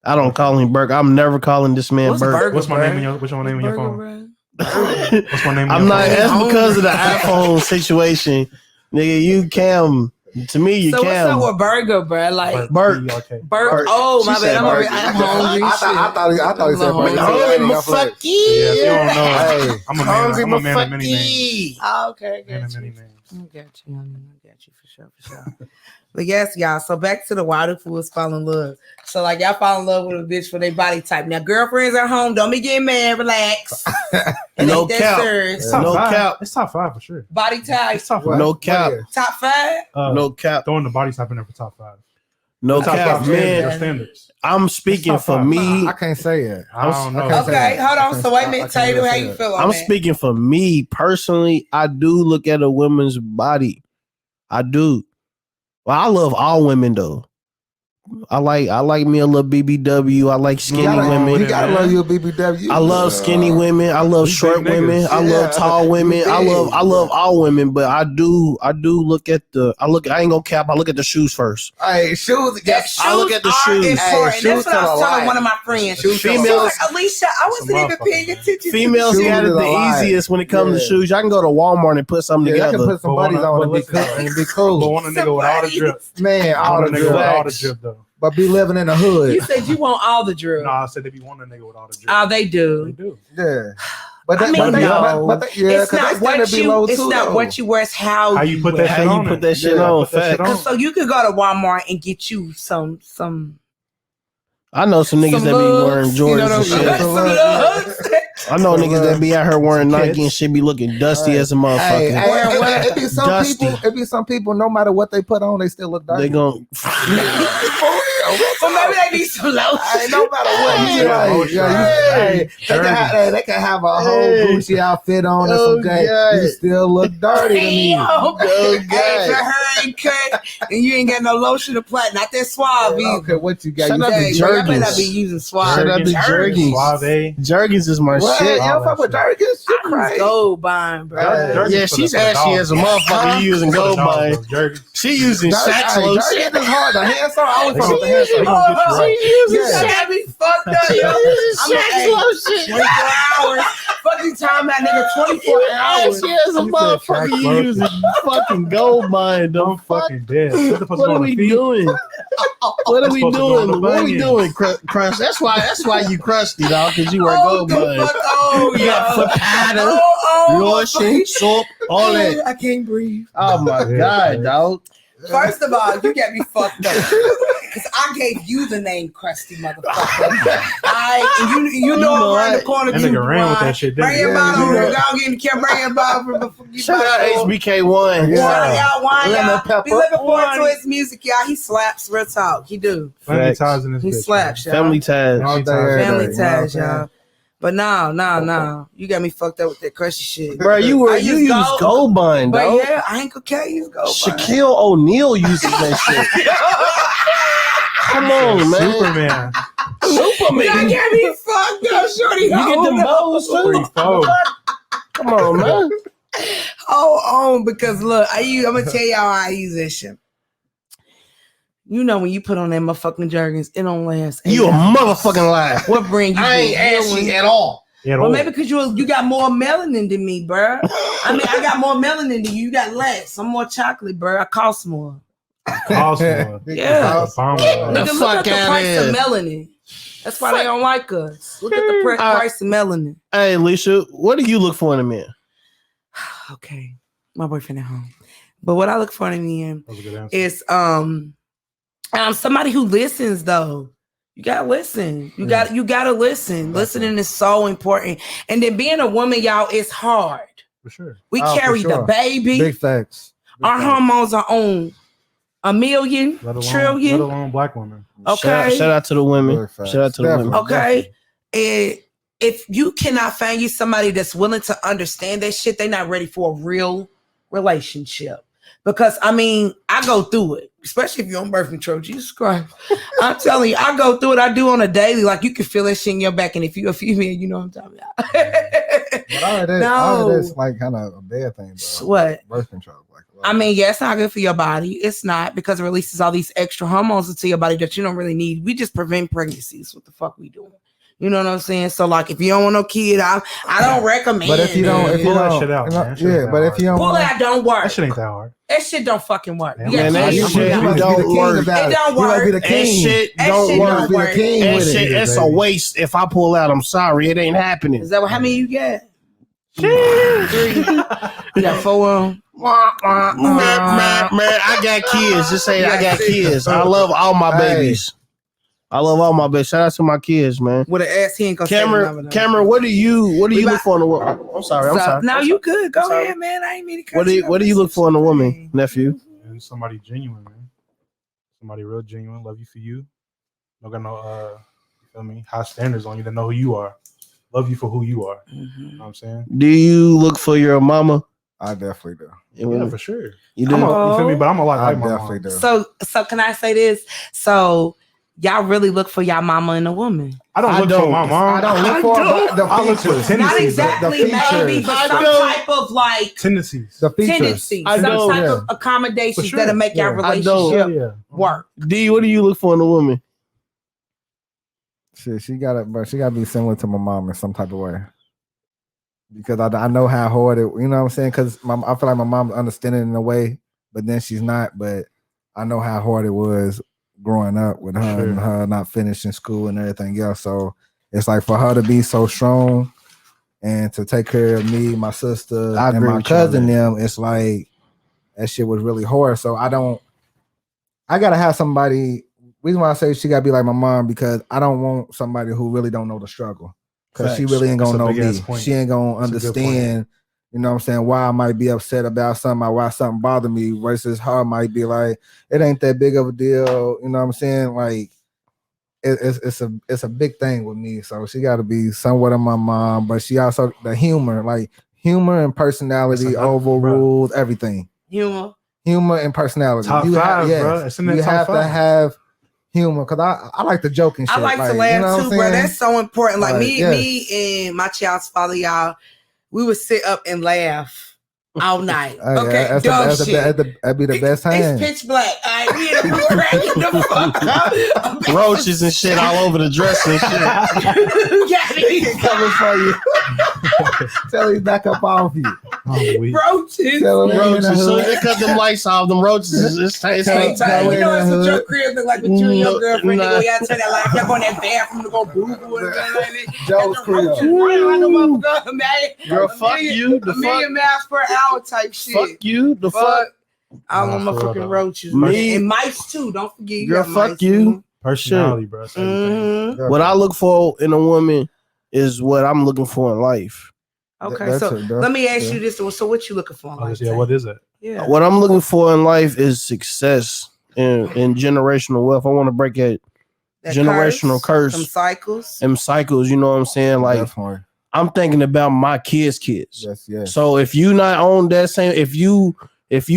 I don't call him Burke. I'm never calling this man Burke. What's my name in your phone? What's my name? I'm not. That's because of the iPhone situation, nigga. You Cam. To me, you so Cam. So what's up with Burger, bro? Like Burke. Burke. Oh my bad. I'm hungry. I thought he said Burke. Hungry, motherfucker. Yeah, if you don't know, I'm a man of many names. Oh, okay, I got you for sure. But yes, y'all. So back to the why do fools fall in love. So like y'all fall in love with a bitch for their body type. Now girlfriends at home, don't be getting mad. Relax. No cap. No cap. It's top 5 for sure. Body type. It's top 5. No cap. Top 5. No cap. Throwing the body type in there for top 5. No cap, man. Standards. I'm speaking for me. I can't say it. I don't know. Okay, hold on. So wait a minute, Taylor, how you feel on I'm that? speaking for me personally. I do look at a woman's body. I do. Well, I love all women though. I like me a little BBW. I like skinny women. You gotta love you a BBW. I love skinny women. I love short women. I love tall women. I love all women. But I do look at I ain't gonna cap. I look at the shoes first. Hey, shoes. I look at the shoes. Important. That's what I was telling one of my friends. Females, like, Alicia, I wasn't even paying attention. Females got it the easiest when it comes to shoes. I can go to Walmart and put something together. I can put some buddies on and be cool. But want a nigga with all the drip. Man, all the drip though. But be living in the hood. You said you want all the drill. No, I said they be wanting a nigga with all the drip. Oh, they do. They do. Yeah. But I mean, no. It's not what you wear. It's how you put that shit on. Put that shit on. So you could go to Walmart and get you some. I know some niggas that be wearing Jordans and shit. I know niggas that be out here wearing Nike and shit be looking dusty as a motherfucker. It be some people, no matter what they put on, they still look dirty. They gon' So maybe they need some lotion. No matter what, they can have a whole Gucci outfit on or some guy. You still look dirty to me. If your hair ain't cut and you ain't got no lotion to apply, not that Suave. Okay, what you got? Shut up the Jergens. You better be using Suave. Shut up the Jergens. Suave. Jergens is my shit. You don't fuck with Jergens? You crazy. Gold bond, bro. Yeah, she's ashy as a motherfucker. You using gold bond. She using Shaq's lotion. Jergens is hard. The hand song, I always fuck with the hand song. gonna get you right. You got me fucked up, yo. I'm 24 hours. Fucking time that nigga 24 hours. She is a motherfucker. You using fucking gold mine, though. I'm fucking dead. What are we doing? What are we doing? What are we doing, Crush? That's why you crusty, dog, because you wear gold mine. You got foot powder, lotion, soap, all that. I can't breathe. Oh my God, dog. First of all, you get me fucked up. Because I gave you the name Krusty, motherfucker. You know around the corner. That nigga ran with that shit. Bring your bottle. Y'all get in the camera. Bring your bottle. Shout out HBK1. Shout out wine, y'all. Be looking forward One. to his music, y'all. He slaps. Real talk. He do. Family ties in this He bitch, slaps, y'all. Family ties. Family ties, y'all. But no. You got me fucked up with that crushy shit. Bro, you use gold bond, But dog. yeah, I ain't gonna carry you gold bond. Shaquille O'Neal uses that shit. Come on, man. Superman. You got me fucked up, shorty. You get them bows too. 3-4. Come on, man. Because look, I'm gonna tell y'all how I use that shit. You know when you put on that motherfucking jergens, it don't last. You a motherfucking liar. What brand you? I ain't ashy at all. Well, maybe because you got more melanin than me, bro. I mean, I got more melanin than you. You got less. I'm more chocolate, bro. I cost more. Cosmo. Yeah. Obama. Look at fuck the outta price here. of melanin. That's why they don't like us. Look at the price of melanin. Hey, Alicia, what do you look for in a man? Okay, my boyfriend at home. But what I look for in a man That was a good answer. is somebody who listens though. You gotta listen. You gotta listen. Listening is so important. And then being a woman, y'all, is hard. For sure. We Oh, for carry the sure. baby. Big facts. Our hormones are on a million, Let trillion. alone black women. Okay. Shout out to the women. Very fast. Shout out to the women. Okay. And if you cannot find you somebody that's willing to understand that shit, they're not ready for a real relationship. Because I mean, I go through it, especially if you're on birth control. Jesus Christ. I'm telling you, I go through it. I do on a daily. Like you can feel that shit in your back. And if you're a female, you know what I'm talking about. But all of that's like kind of a bad thing, bro. What? Birth control. I mean, yeah, it's not good for your body. It's not, because it releases all these extra hormones into your body that you don't really need. We just prevent pregnancies. What the fuck we doing? You know what I'm saying? So like, if you don't want no kid, I don't recommend. But if you don't, Pull that shit out, man. That shit ain't that but if hard. you don't, pull that don't work. That shit ain't that hard. That shit don't fucking work. Man, You got that kids, shit you got- don't work. It don't work. You might be the That king. shit That don't shit work. don't work. That with shit, it. it's a waste. If I pull out, I'm sorry. It ain't happening. Is that how many you get? 3. You got 4 of them. Man, I got kids. Just say I got kids. I love all my babies. I love all my babies. Shout out to my kids, man. With an ass, he ain't gonna say the number, though. Cameron, what do you look for in a woman? I'm sorry. No, you good. Go ahead, man. I ain't mean to cut you What do you look for in a woman, nephew? And somebody genuine, man. Somebody real genuine. Love you for you. Don't got no you feel me? High standards on you. That know who you are. Love you for who you are. You know what I'm saying? Do you look for your mama? I definitely do. Yeah, for sure. You do. You feel me? But I'm a lot I like my definitely mom. do. So can I say this? So y'all really look for y'all mama and a woman. I don't look for my mom. I don't look for the I look for features. tendencies. Not exactly, the features. maybe, but I some don't. type of like Tendencies. The features. tendencies, I some don't, type yeah. of accommodations For sure, that'll make yeah. y'all I don't. relationship Yeah. work. D, what do you look for in a woman? Shit, she gotta be similar to my mom in some type of way. Because I know how hard it, you know what I'm saying? Because I feel like my mom's understanding in a way, but then she's not. But I know how hard it was growing up with her and her not finishing school and everything else. So it's like for her to be so strong and to take care of me, my sister, I and agree my with you on cousin, that. them, it's like that shit was really hard. So I gotta have somebody. Reason why I say she gotta be like my mom, because I don't want somebody who really don't know the struggle. Because she Facts. really ain't gonna know That's a big me. ass point. She ain't gonna That's a good understand, you know what I'm saying, why I might be upset about something or why something bothered me, versus her might be like, it ain't that big of a deal. You know what I'm saying? Like it's a big thing with me. So she gotta be somewhat of my mom, but she also the humor and personality overrules everything. Humor and personality. Top 5, bro. It's in that you top have 5. to have humor, because I like to joke and shit. I like to you know laugh what too, I'm bro. saying? That's so important. Like Like, me yes. and my child's father, y'all, we would sit up and laugh all night. Hey, Okay, that'd be the best time. It's pitch black. All right, we in the cracking the fuck up. Roaches and shit all over the dress and shit. Got it. Coming for you. Tell him back up off you. Roaches. Tell him Roaches. As soon as they cut them lights off, them roaches. It's You know that's what your crib look like with you and your girlfriend. Nah. They go, y'all turn that light. Y'all go in that bathroom to go boo boo and stuff like that. Joe's crib. Girl, fuck you. The A million miles per hour type shit. fuck you. The fuck. All of my for real, fucking though. roaches, Me- man. And mice too. Don't forget. You Girl, got fuck mice, you. Personality, bro. That's everything. Mhm. What I look for in a woman is what I'm looking for in life. Okay, That's so it, bro. let me ask Yeah. you this. So what you looking for in life? Yeah, what is it? Yeah. What I'm looking for in life is success and generational wealth. I want to break that That generational curse. Some cycles. them cycles. You know what I'm saying? Like Definitely. I'm thinking about my kids' kids. Yes. So if you not on that same, if you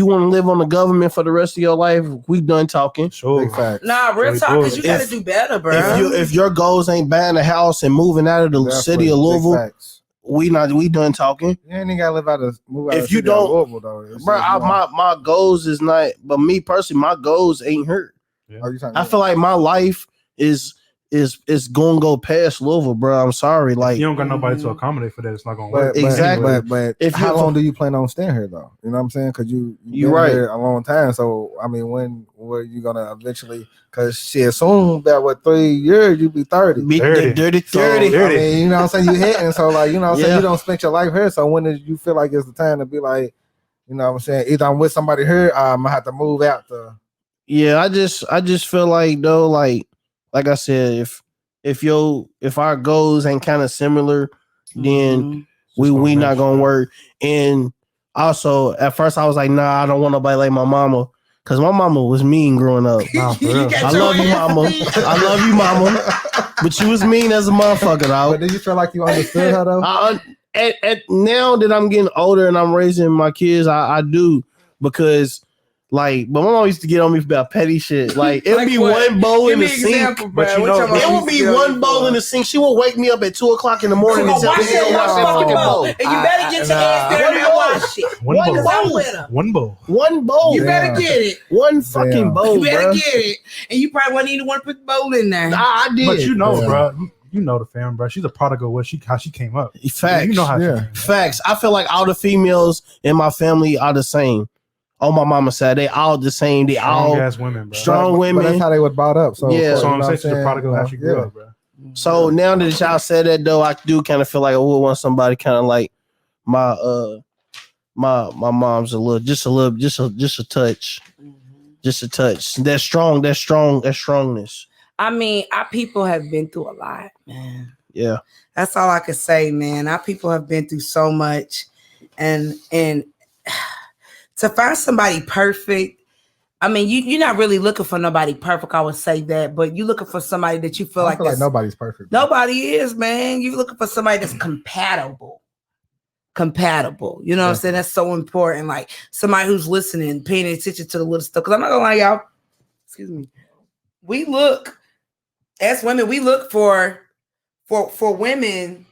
want to live on the government for the rest of your life, we done talking. Sure. Big facts. Nah, real Really talk, cool. because you got to If- do better, bro. If your goals ain't buying a house and moving out of the Definitely. city of Big Louisville, facts. we done talking. You ain't gotta live out of move out If of you city of don't- Louisville, though. It's Bro, just more- my goals is not, but me personally, my goals ain't hurt. Oh, you talking I about- feel like my life is gonna go past Louisville, bro. I'm sorry. If Like you don't got nobody to accommodate for that, it's not gonna work. Exactly. But If how you- long do you plan on staying here, though? You know what I'm saying? Because you You been right. here a long time. So I mean, when were you gonna eventually? Because shit, soon about 3 years you be 30. Be 30. dirty So, 30. I mean, you know what I'm saying? You hitting. So like, you know what I'm saying? Yeah. You don't spend your life here. So when did you feel like it's the time to be like, you know what I'm saying? Either I'm with somebody here, or I'm gonna have to move out to. Yeah, I just feel like though, like I said, if our goals ain't kind of similar, then we not gonna work. And also, at first I was like, nah, I don't want nobody like my mama, because my mama was mean growing up. Nah, for real. I love you, mama. I love you, mama. But she was mean as a motherfucker, But dog. did you feel like you understood her though? At now that I'm getting older and I'm raising my kids, I do, because like, but my mom used to get on me about petty shit. Like it'd Like be what? one bowl Give in me the an sink. example, bro. But you What know, your mama It would used to be do one you bowl for? in the sink. She would wake me up at 2:00 in the morning Go and tell me wash to go that wash that fucking motherfucking bowl. bowl. And you better get your ass there and wash it. One One bowl. Because I'm with her. One bowl. One bowl. You better Damn. get it. One fucking Damn. bowl, You better bro. get it. And you probably wouldn't even want to put the bowl in there. I did. But you know, Yeah. bro, you know the fam, bro. She's a product of how she came up. Facts. You know how Yeah. she came up. Facts. I feel like all the females in my family are the same. On my mama's side, they all the same. They all Strong ass women, bro. strong But women. that's how they were brought up. So Yeah. of course, So you I'm know saying what she's a product of how she grew Yeah. up, bro. So now that y'all said that though, I do kind of feel like I would want somebody kind of like my my mom's a touch. Just a touch. That strongness. I mean, our people have been through a lot, man. Yeah. That's all I can say, man. Our people have been through so much, and to find somebody perfect. I mean, you're not really looking for nobody perfect. I would say that, but you're looking for somebody that you feel I like feel like that's- nobody's perfect. bro. nobody is, man. You're looking for somebody that's compatible. You know what I'm saying? That's so important. Like somebody who's listening, paying attention to the little stuff. Because I'm not gonna lie, y'all. Excuse me. We look as women. We look for women.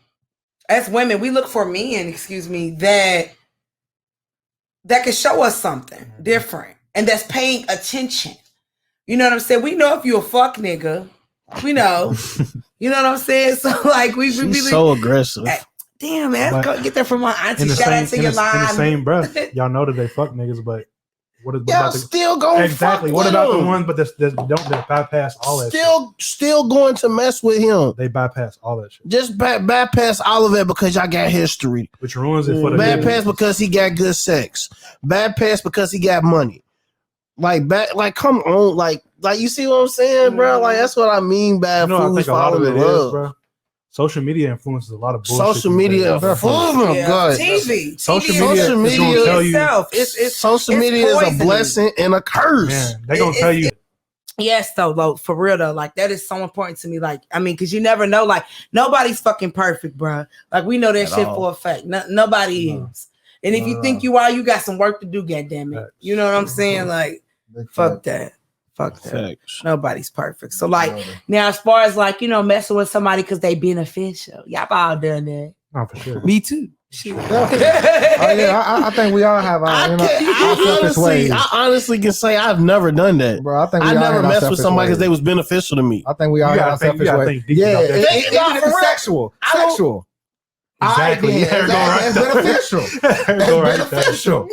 As women, we look for men. Excuse me, that can show us something different and that's paying attention. You know what I'm saying? We know if you a fuck nigga. We know. You know what I'm saying? So like we She's really so aggressive. damn man, But get that from my auntie. In the Shout out to same, in your the, in the line. same breath, y'all know that they fuck niggas, but what Y'all about the still going exactly? What about the ones, but don't bypass all that? Still going to mess with him. They bypass all that shit, Just bypass all of it because y'all got history. which ruins it for the Bypass niggas. because he got good sex. Bypass because he got money. Like come on, like you see what I'm saying, bro? Like that's what I mean by You know, I fools think a lot of falling it in is, love. bro. Social media influences a lot of bullshit. Social these media, days. oh my Yeah, God. TV. Social TV media is is gonna tell you- itself. It's Social it's media is a poisoning. blessing and a curse. Man, they gonna tell you. Yes, though, for real though, like that is so important to me. Like, I mean, because you never know, like nobody's fucking perfect, bro. Like we know that At shit all. for a fact. Nobody No. is. And if you think you are, you got some work to do. Goddamn it, you know what I'm saying? Like, Big fuck fact. that. Facts. Nobody's perfect. So like now, as far as like messing with somebody because they beneficial, y'all all done that. Oh, for sure. Me too. I think we all have our selfish ways. I honestly can say I've never done that, bro. I think I never messed with somebody because they was beneficial to me. I think we all have our selfish ways. Yeah, it's sexual. Sexual. Exactly. It's beneficial. It's beneficial.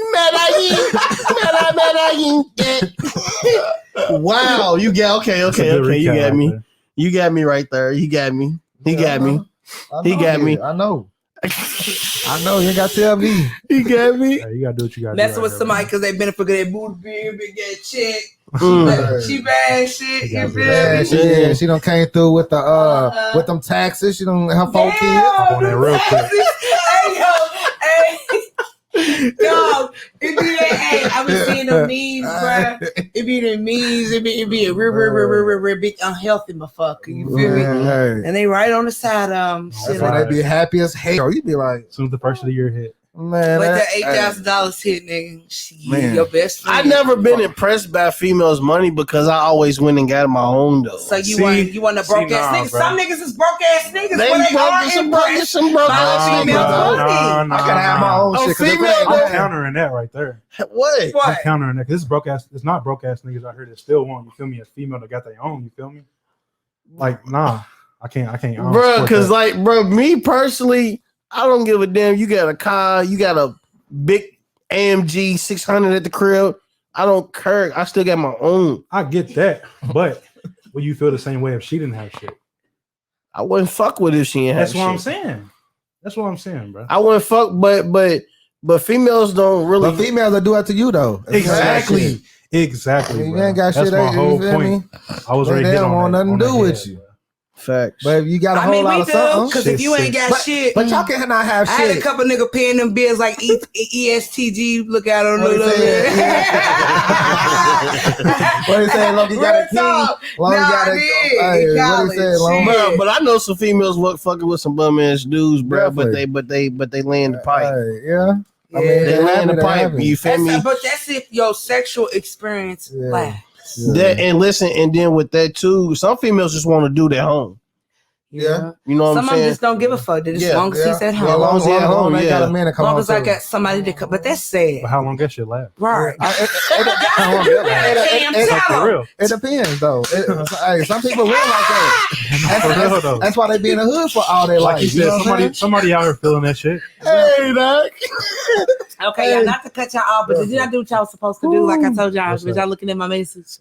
Wow, you got okay. You got me. You got me right there. He got me. He got me. He got me. I know. I know. You ain't got to tell me. He got me. Hey, you gotta do what you gotta Messing do. with somebody because they benefit good. They booty big, big ass chick. She bad shit. You feel me? She done came through with the with them taxes. She done her 4 kids. I'm on that real quick. Yo, it be that. Hey, I be seeing them memes, bro. It be the memes. It be a real big unhealthy motherfucker. You feel me? And they right on the side of them. That's why they be happy as hell. You be like, as soon as the first of the year hit. Man, with that $8,000 hit, nigga. Shit, your best friend. I never been impressed by females' money because I always went and got my own though. So you want a broke ass nigga? Bro. Some niggas is broke ass niggas. They broke some broke ass females. I gotta have my own shit. I'm countering that right there. What? I'm countering that. This is broke ass. It's not broke ass niggas out here that still want. You feel me? A female that got their own. You feel me? Like nah, I can't. Bro, because like, bro, me personally. I don't give a damn. You got a car, you got a big AMG 600 at the crib. I don't care. I still got my own. I get that, but will you feel the same way if she didn't have shit? I wouldn't fuck with if she didn't have shit. That's what I'm saying, bro. I wouldn't fuck, but females don't really. But females will do it to you though. Exactly. You ain't got That's shit. my whole point. I was ready to they don't want nothing to do with you. Facts. But if you got a whole lot of something, because if you ain't got shit, but y'all cannot have shit. I had a couple nigga paying them bills like ESTG. Look out on the What he saying? Long you got a key. Long you got a. What he saying? Bro, but I know some females fucking with some bum ass dudes, bro. But they lay in the pipe. Yeah. I mean, they lay in the pipe. You feel me? But that's if your sexual experience lasts. That and listen, and then with that too, some females just want to do that home. Yeah, you know what I'm saying. Some of them just don't give a fuck. As long as he's at home. As long as he's at home, they got a man to come. As long as I got somebody to come, but that's sad. But how long that shit last? Right. It depends though. Hey, some people will like that. That's why they be in the hood for all their life. Like you said, somebody out here feeling that shit. Hey, Doc. Okay, y'all, not to cut y'all off, but did you not do what y'all was supposed to do? Like I told y'all, was y'all looking at my message?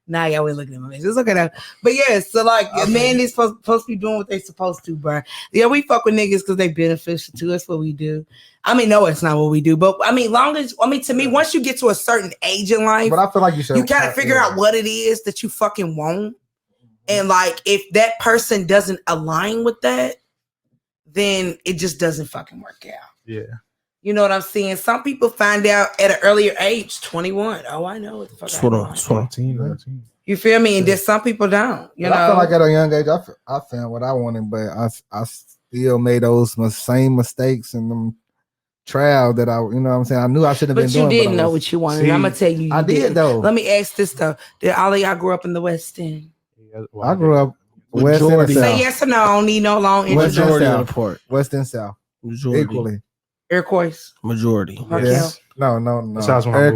Nah, y'all ain't looking at my message. It's okay though. But yeah, so like a man is supposed to be doing what they supposed to, bro. Yeah, we fuck with niggas because they beneficial to us. What we do. I mean, no, it's not what we do, but I mean, to me, once you get to a certain age in life, but I feel like you gotta figure out what it is that you fucking want, and like if that person doesn't align with that, then it just doesn't fucking work out. Yeah. You know what I'm saying? Some people find out at an earlier age, 21. Oh, I know what the fuck. 19. You feel me? And then some people don't. You know, I feel like at a young age, I found what I wanted, but I still made those same mistakes and them trial that I, you know what I'm saying? I knew I shouldn't have been doing. But you didn't know what you wanted. I'm gonna tell you. I did though. Let me ask this though: did all of y'all grow up in the West End? I grew up West End and South. Say yes or no. I don't need no long introduction. West and South. Majority. Equally. Iroquois. Majority. Yes. No.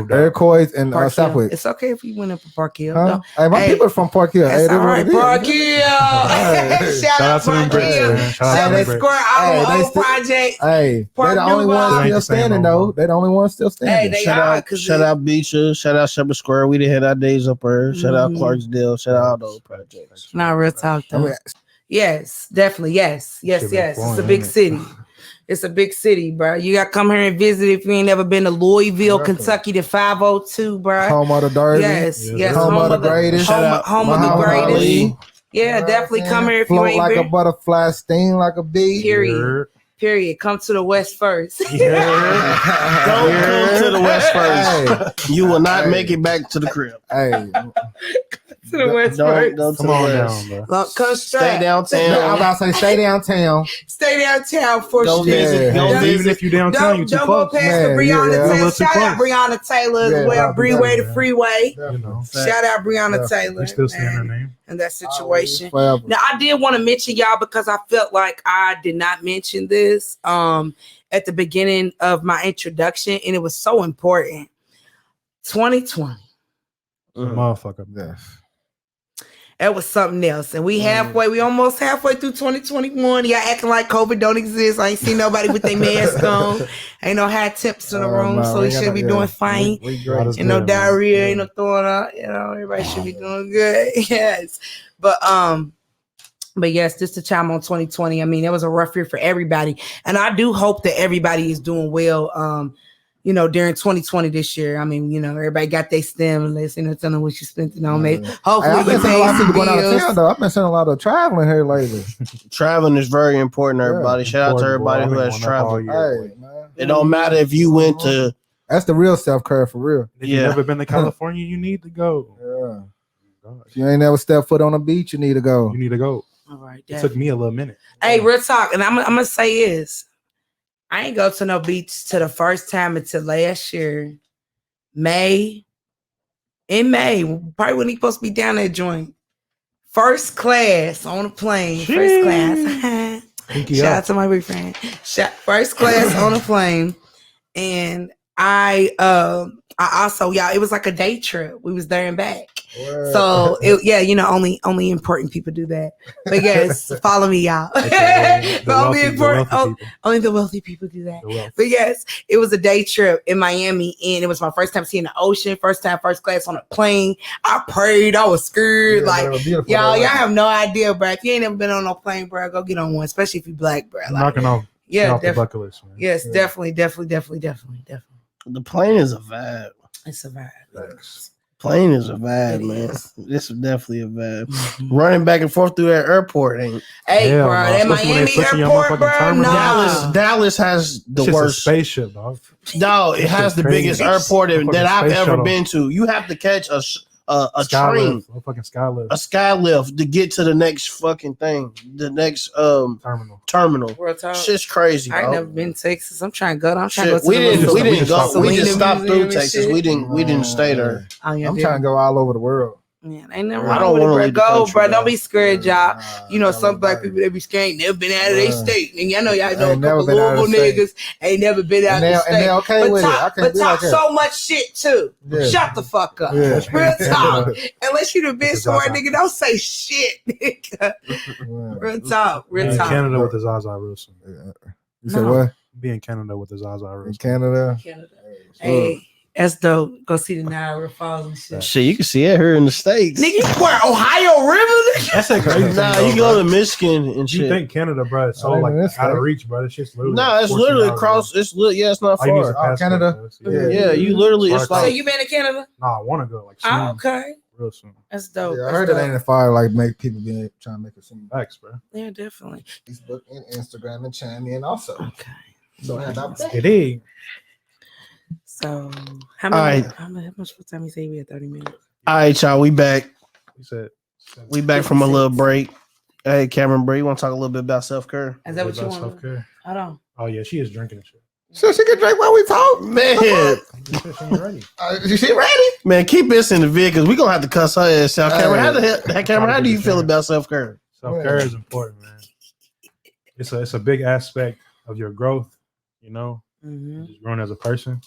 Iroquois and Southwick. It's okay if you went up for Park Hill. Huh? No. Hey, my people are from Park Hill. That's all right, Park Hill. Shout out to them Brits. Shout out Square Old Project. Hey, they're the only ones still standing though. They're the only ones still standing. Hey, shout out Beecher. Shout out Shepherd Square. We didn't have our days up there. Shout out Clarksdale. Shout out all those projects. Not real talk though. Yes, definitely. Yes. It's a big city. It's a big city, bro. You got to come here and visit if you ain't never been to Louisville, Kentucky, to 502, bro. Home of the Derby. Yes. Home of the greatest. Home of the greatest. Yeah, definitely come here if you ain't like been. A butterfly, sting like a bee. Period. Come to the West first. Don't come to the West first. You will not make it back to the crib. Hey. to the West Don't first. go to Come the on West. down, bro. Look, come Stay straight. I'm downtown. about to say stay downtown. Stay downtown for Go sure. visit. Go Don't- Even if you downtown, you too Don't go close. past Man, the Breonna yeah. Taylor. You're too Shout out close. Breonna Taylor Yeah, as well. I'll be Breeway there, the freeway. You know, Shout out Breonna Yeah. Taylor. we still saying her man, name. in that situation. Forever. Now I did want to mention y'all because I felt like I did not mention this at the beginning of my introduction, and it was so important. 2020. Motherfucker. Yes. That was something else. And we almost halfway through 2021. Y'all acting like COVID don't exist. I ain't seen nobody with their mask on. Ain't no high temps in the room, No, so we we should gotta- be yeah. doing fine. We God is great. And no good, man. diarrhea, ain't no throwing up. You know, everybody should be doing good. Yes. But yes, just to chime on 2020. I mean, it was a rough year for everybody. And I do hope that everybody is doing well. During 2020 this year. I mean, everybody got their stimulus, telling what you spent it on. Maybe hopefully I've been you seeing a lot of pay people going out of bills. town though. I've been seeing a lot of traveling here lately. Traveling is very important, everybody. Yeah. Shout out to everybody who has traveled. Hey, man. It don't matter if you went to That's the real self-care for real. If you've Yeah. never been to California, you need to go. Yeah. If you ain't never stepped foot on a beach, you need to go. You need to go. All right. It took me a little minute. Hey, real talk. And I'm gonna say is I ain't go to no beach to the first time until last year. May, probably when he supposed to be down that joint. First class on a plane. First class. Pinky Shout up. out to my boyfriend. First class on a plane. And I also, y'all, it was like a day trip. We was there and back. So only important people do that. But yes, follow me, y'all. Only the wealthy people do that. But yes, it was a day trip in Miami, and it was my first time seeing the ocean. First time, first class on a plane. I prayed. I was scared. Y'all have no idea, bro. If you ain't never been on no plane, bro, go get on one. Especially if you black, bro. Knocking off the bucket list, man. Yes, Yeah. definitely. the plane is a vibe. It's a vibe. Plane is a vibe, It man. is. This is definitely a vibe. Running back and forth through that airport ain't Hey, Hell bro, no. that Especially when they Miami put you on airport, motherfucking bro. terminal. Dallas has the It's just a worst. spaceship, dog. No, it has the crazy. biggest airport that Fucking I've space ever shuttle. been to. You have to catch a Sky train, lift, a fucking sky lift a sky lift to get to the next fucking thing, the next terminal. Real talk. Shit's crazy. I ain't dog. never been to Texas. I'm trying to go. I'm trying Shit, to go to we the didn't little- we didn't go. We Selena just stopped Museum through and Texas. shit. We didn't stay there. Oh, yeah, I'm trying to go all over the world. Man, ain't nothing I wrong don't with it, wanna bro. leave the Go, country, bro. though. Don't be scared, y'all. Some Nah, black people they be scared, never been out of their Yeah. state. And y'all know y'all know a Ain't never couple been out of Louisville the state. niggas ain't never been out of the And state. they okay with it. I can't But be talk like that. so much shit too. Yeah. Shut the fuck up. Yeah. Real talk. Yeah. Unless you done been Because somewhere, I- nigga, don't say shit, nigga. Real talk. Be Real in talk. Canada with the Zaza Wilson. You said No. what? Be in Canada with the Zaza In Wilson. Canada? Canada. Hey, that's dope. Go see the Niagara Falls and shit. Shit, you can see it here in the States. Nigga, you where Ohio River? Nigga? That's a crazy thing. Nah, though, you bro. go to Michigan and You shit. think Canada, bro, is so I like mean, it's out of like- reach, bro? It's just literally. Nah, like it's 14 literally hours across. away. It's not All you need is a far. passport, Canada? bro. So, Yeah. Yeah, you literally. It's So like you been to Canada? Nah, I want to go like soon, Oh, okay. real soon. That's dope. Yeah, I That's heard it dope. ain't as far like make people be trying to make it seem Facts, bro. Yeah, definitely. Facebook and Instagram and chime in also. Okay. So I got that. It is. So how All many? right. How much time you say we had 30 minutes? all right, y'all. We back. You said. We back from a little break. Hey, Cameron Bree, you want to talk a little bit about self care? Is that what you want? Self-care. Hold on. Oh yeah, she is drinking and shit. So she can drink while we talk. Man, She said she ain't ready. Is she ready? man, keep this in the vid because we gonna have to cuss her ass out. Cameron, Hey. how do you feel about self care? Self-care is important, man. It's a big aspect of your growth, you know, Mm-hmm. just growing as a person.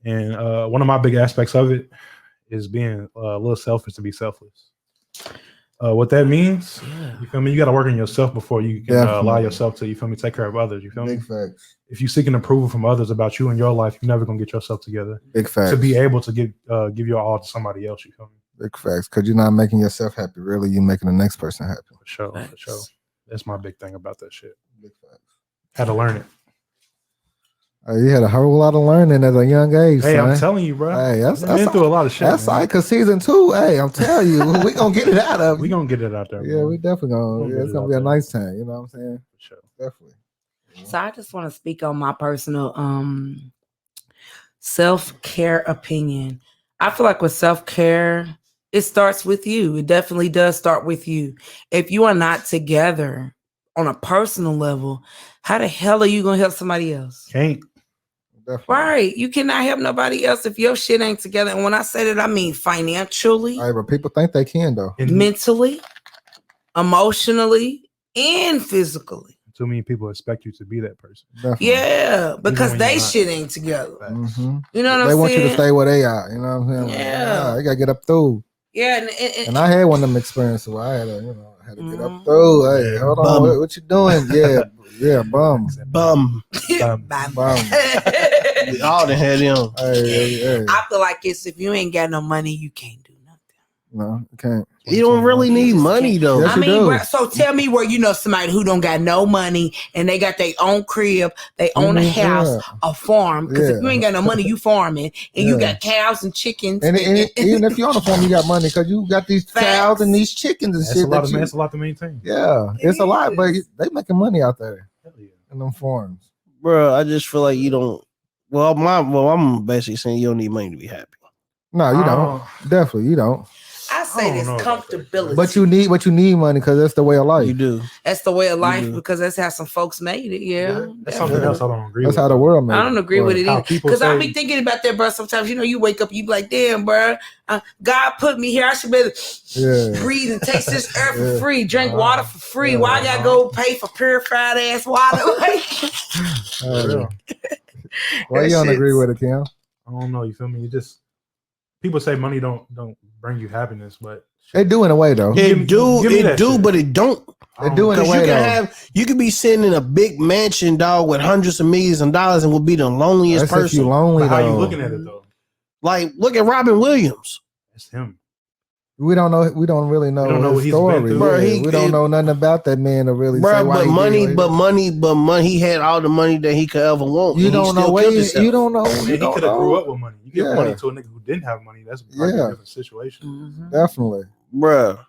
And one of my big aspects of it is being a little selfish to be selfless. What that means, you feel me? You got to work on yourself before you can allow Definitely. yourself to, you feel me, take care of others. You feel me? Big facts. If you're seeking approval from others about you and your life, you're never gonna get yourself together Big facts. to be able to give your all to somebody else. You feel me? Big facts. Because you're not making yourself happy. Really, you're making the next person happy. For sure, Facts. for sure. That's my big thing about that shit. Big facts. Had to learn it. You had a whole lot of learning at a young age, Hey, son. I'm telling you, bro. Hey, that's I've been through a lot of shit. That's man. like cause season 2. Hey, I'm telling you, we gonna get it out of. We gonna get it out there. Yeah, man. we definitely gonna. We'll Yeah, get it's it gonna out be a there. nice time. You know what I'm saying? For sure. Definitely. So I just want to speak on my personal self-care opinion. I feel like with self-care, It starts with you. It definitely does start with you. If you are not together on a personal level, how the hell are you gonna help somebody else? Can't. Definitely. Right. You cannot help nobody else if your shit ain't together. And when I say that, I mean financially, All right, but people think they can though. mentally, emotionally, and physically. Too many people expect you to be that person. Definitely. Yeah, because when they you're not. shit ain't together. Mhm. You know what They I'm want saying? you to stay where they are. You know what I'm saying? Yeah. They gotta get up through. Yeah, And I had one of them experiences where I had to get up Mhm. through. Hey, Yeah. hold on, Bum. what you doing? Yeah, bum. Bum. Bum. Bum. We all done had them. Hey. I feel like it's if you ain't got no money, you can't do nothing. No, you can't. You don't really You need just money can't. though. Yes, I you mean, do. bruh, so tell me where you know somebody who don't got no money and they got their own crib, they own a house, a farm. Because if you ain't got no money, you farming and you got cows and chickens. And even if you're on the farm, you got money because you got these cows and these chickens and That's shit. a lot that That's a lot to maintain. Yeah, it's a lot, but they making money out there Hell yeah. in them farms. Bro, I just feel like you don't. I'm basically saying you don't need money to be happy. No, you don't. Definitely, you don't. I say don't this know about that. comfortability. But you need money because that's the way of life. You do. That's the way of life do. because that's how some folks made it. Yeah. That's something else I don't agree That's with. how the world made I don't it. agree with it how either. people Because I say- be thinking about that, bro. Sometimes, you wake up, you be like, damn, bro, God put me here. I should be able to breathe and taste this air for free, drink water for free. Why I gotta go pay for purified ass water? For real. Why you don't agree with it, Kim? I don't know. You feel me? You just people say money don't bring you happiness, but They do in a way though. Give me that shit. but it don't. They do in a Because way you though. you can be sitting in a big mansion, dog, with hundreds of millions of dollars, and will be the loneliest That's if you person. lonely But how you though. looking at it though? Like, look at Robin Williams. It's him. We don't know. We don't really know We don't know what his he's been story. through. Bro, We don't know nothing about that man to really say Bro, why but he money, did but what he money, he had all the money that he could ever want. did. You and he don't know still where killed he, himself. you don't know. And You he don't could have grew know. up with money. You give Yeah. money to a nigga who didn't have money. That's like Yeah. a different situation. Definitely. Bruh,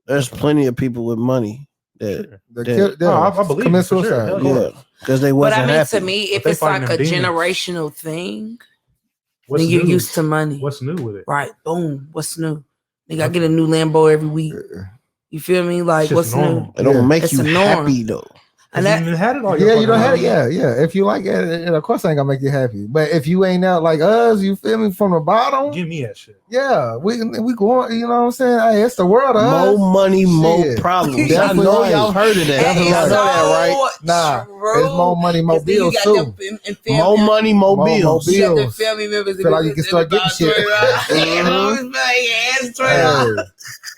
there's plenty of people with money that, Sure. They Yeah. killed, I believe commit it, for sure. suicide. Hell yeah, because they But wasn't I mean, happy. to me, if But they it's like fighting a them demons. generational thing, What's then you're new? used to money. What's new with it? Right. Boom. What's new? Nigga, I get a new Lambo every week. You feel me? Like, It's just what's new? normal. It don't make It's you a norm. happy though. And And that, you had it all. Yeah, you don't have have it. Yeah. If you like it, of course, it ain't gonna make you happy. But if you ain't out like us, you feel me from the bottom. Give me that shit. Yeah, we going. You know what I'm saying? Hey, it's the world of us. More money, more Shit. problems. I Definitely know right. y'all heard of that. that is Y'all know so that, right? Nah, true. it's more money, more 'Cause then you bills got too. them in family- More money, more More bills. bills. You got them family members. Feel like you can start getting shit. Hey,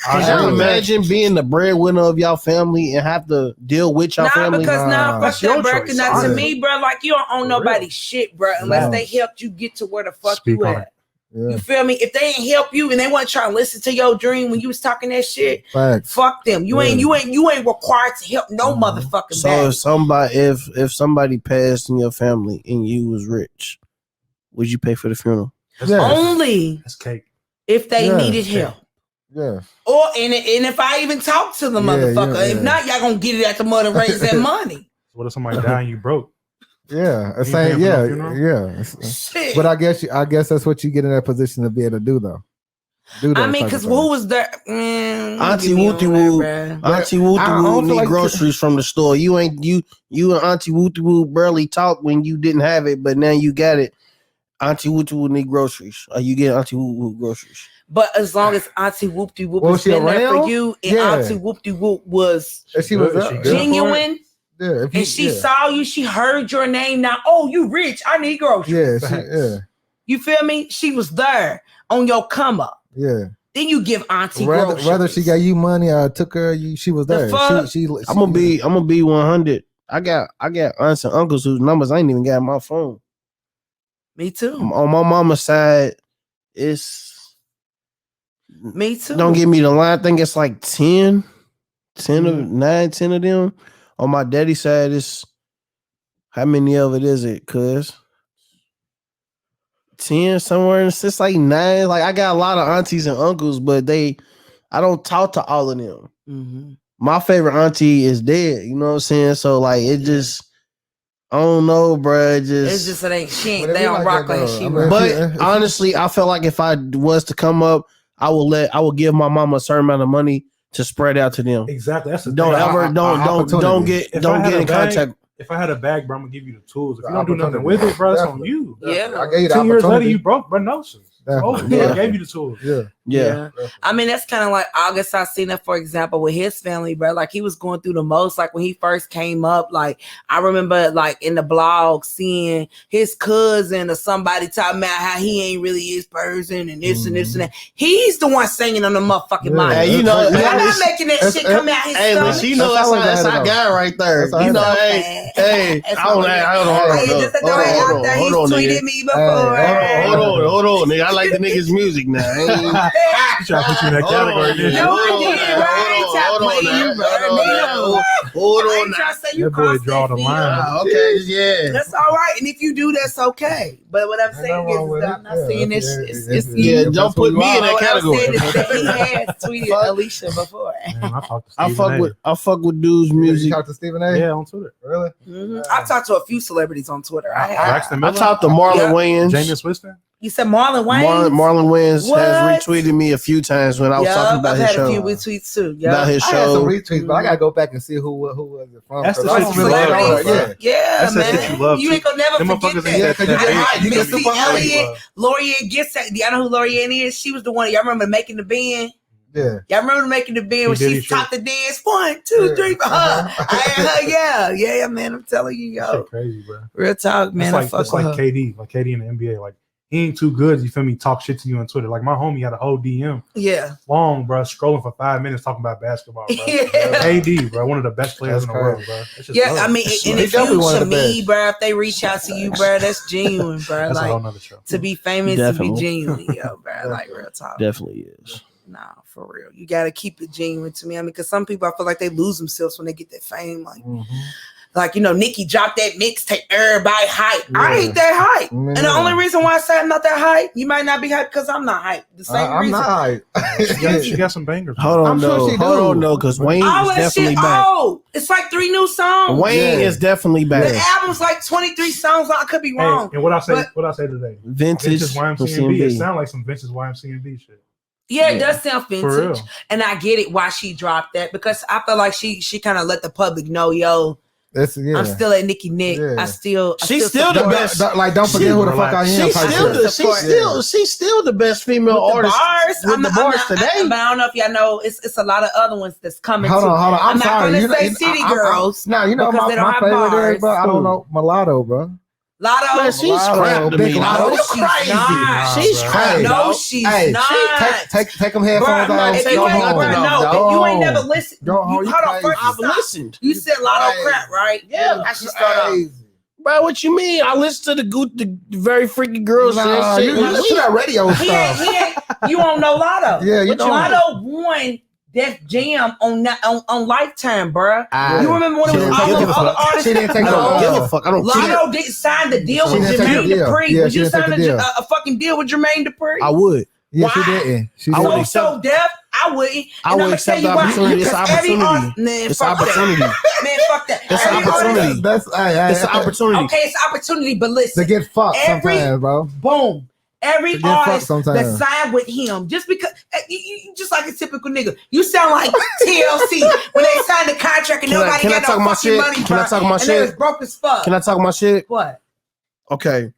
Can Hey. you imagine being the breadwinner of y'all family and have to deal with y'all Nah, family? because Nah. fuck your that, bro. choice. Not to Yeah. me, bro. Like you don't own For nobody real. shit, bro, unless Nah. they helped you get to where the fuck Speak you on at. it. yeah, You feel me? If they ain't help you and they want to try to listen to your dream when you was talking that shit, facts. fuck them. You ain't required to help no motherfucking So body. if somebody passed in your family and you was rich, would you pay for the funeral? Yeah. Only That's cake. if they Yeah. needed help. Yeah, Or and if I even talk to the Yeah, motherfucker. yeah, If yeah. not, y'all gonna get it at the mud and raise that money. What if somebody died and you broke? yeah. You Same. paying for no Yeah, funeral? yeah. Shit. But I guess that's what you get in that position to be able to do though. Do I those mean, type of because things. who was there? Man, Auntie get me on Wooty that, Woo, bruh. Auntie I Wooty don't Woo feel need like- groceries from the store. You and Auntie Wooty Woo barely talked when you didn't have it, but now you got it. Auntie Wooty Woo need groceries. Or you get Auntie Woo Woo groceries. But as long as Auntie Whoop-De Whoop Was has she been there for around? you, and Yeah. Auntie Whoop-De Whoop was If she was Good, up, she good. genuine, Yeah, if you, and she yeah. saw you, she heard your name. Now, oh, you rich? I need groceries. Yeah, Facts. You feel me? She was there on your come up. yeah. Then you give Auntie groceries. Whether she got you money or took her, she was The there. fuck? She I'm gonna be 100. I got aunts and uncles whose numbers I ain't even got on my phone. Me too. On my mama's side, it's Me too. don't give me the line. I think it's like 10 Mm-hmm. of 10 of them. On my daddy's side, it's how many of it is it? Cause 10 somewhere. It's like 9. Like I got a lot of aunties and uncles, but I don't talk to all of them. Mhm. My favorite auntie is dead. You know what I'm saying? So like it just, I don't know, bro. It's just it ain't she ain't. But it They be don't like rock that, like though. she I mean, rock. But if you- honestly, I felt like if I was to come up, I will give my mama a certain amount of money to spread out to them. Exactly. That's the don't thing. ever don't get in contact. If I had a bag, bro, I'm gonna give you the tools. If you don't do nothing with it, bro, it's on you. Yeah. I gave you 2 years later, you broke, bro. No, I gave you the tools. Yeah. I mean, that's kind of like August Alsina, for example, with his family, bro. Like he was going through the most. Like when he first came up, like I remember, like in the blog, seeing his cousin or somebody talking about how he ain't really his person and this and this and that. He's the one singing on the motherfucking mic. Hey, you know, I'm not making that shit come out his stomach. Listen, you know that's our guy right there. You know, hey, hold on, nigga. I like the nigga's music now. You trying to put you in that category? No, I didn't. Hold on. That boy draw the line. Okay, yeah. That's all right. And if you do, that's okay. But what I'm saying is, I'm not saying this. Yeah, don't put me in that category. He has tweeted Alicia before. Man, I fuck with dude's music. You talk to Stephen A? Yeah, on Twitter. Really? Mm-hmm. I've talked to a few celebrities on Twitter. I talked to Marlon Wayans. Jameis Winston. You said Marlon Wayans? Marlon Wayans has retweeted me a few times when I was talking about his show. I've had a few retweets too. About his show. I had some retweets, but I gotta go back and see who was it from. That's the shit you love. Yeah, man. That shit you love. You ain't gonna never forget that. You get Missy Elliott, Laurieann gets that. Y'all know who Laurieann is? She was the one. Y'all remember Making the Band? Yeah. Y'all remember Making the Band when she taught the dance? 1, 2, 3 for her. I had her, yeah, man. I'm telling you, yo. Shit crazy, bro. Real talk, man. It's like KD, like KD in the NBA. Like he ain't too good. You feel me? Talk shit to you on Twitter. Like my homie had a whole DM. Yeah. Long, bro. Scrolling for 5 minutes talking about basketball, bro. Yeah. KD, bro. One of the best players in the world, bro. Yeah, I mean, and if you to me, bro, if they reach out to you, bro, that's genuine, bro. That's like a whole nother show. To be famous, to be genuine, yo, bro. Like real talk. Definitely is. Nah, for real. You gotta keep it genuine to me. I mean, because some people I feel like they lose themselves when they get that fame. Like, you know, Nicki dropped that mixtape, everybody hype. Yeah. I ain't that hype. And the only reason why I say I'm not that hype, you might not be hype because I'm not hype. The same reason. I'm not hype. She got some bangers. Hold on, because Wayne is definitely back. Oh, it's like 3 new songs. Wayne is definitely back. The album's like 23 songs. I could be wrong. And what I say today? Vintage YMCMB. It sounds like some vintage YMCMB shit. Yeah, it does sound vintage. And I get it why she dropped that because I feel like she kind of let the public know, yo, I'm still at Nicki Nick. Yeah. She's still the best. Don't forget who the fuck I am. She's still the best female artist with the bars today. But I don't know if y'all know, it's a lot of other ones that's coming. Hold on. I'm sorry. not gonna say City Girls. No, you know my favorite is, bro. I don't know, Mulatto, bro. Lotto, man, she's crap to me. Lotto, you crazy? She's crap. No, she's not. Take them headphones off. If you ain't never listened. Hold on, first I've listened. You said Lotto crap, right? Yeah, I should start off. Bro, what you mean? I listen to the very freaky girls. Nah, you listen to that radio stuff. You don't know Lotto. Yeah, you don't. Lotto won Def Jam on Lifetime, bro. You remember when it was all the other artists? She didn't take no. Give a fuck. I don't care. Lotto didn't sign the deal with Jermaine Dupri. Yeah, would you sign a fucking deal with Jermaine Dupri? I would. Yeah, she didn't. So Def, I wouldn't. I would accept the opportunity. It's opportunity. Man, fuck that. It's an opportunity. It's an opportunity. Okay, it's opportunity, but listen. To get fucked sometimes, bro. Boom. Every artist that signed with him, just because you just like a typical nigga, you sound like TLC when they signed the contract and nobody got no fucking money. Can I talk my shit? And they was broke as fuck. Can I talk my shit? What? Okay,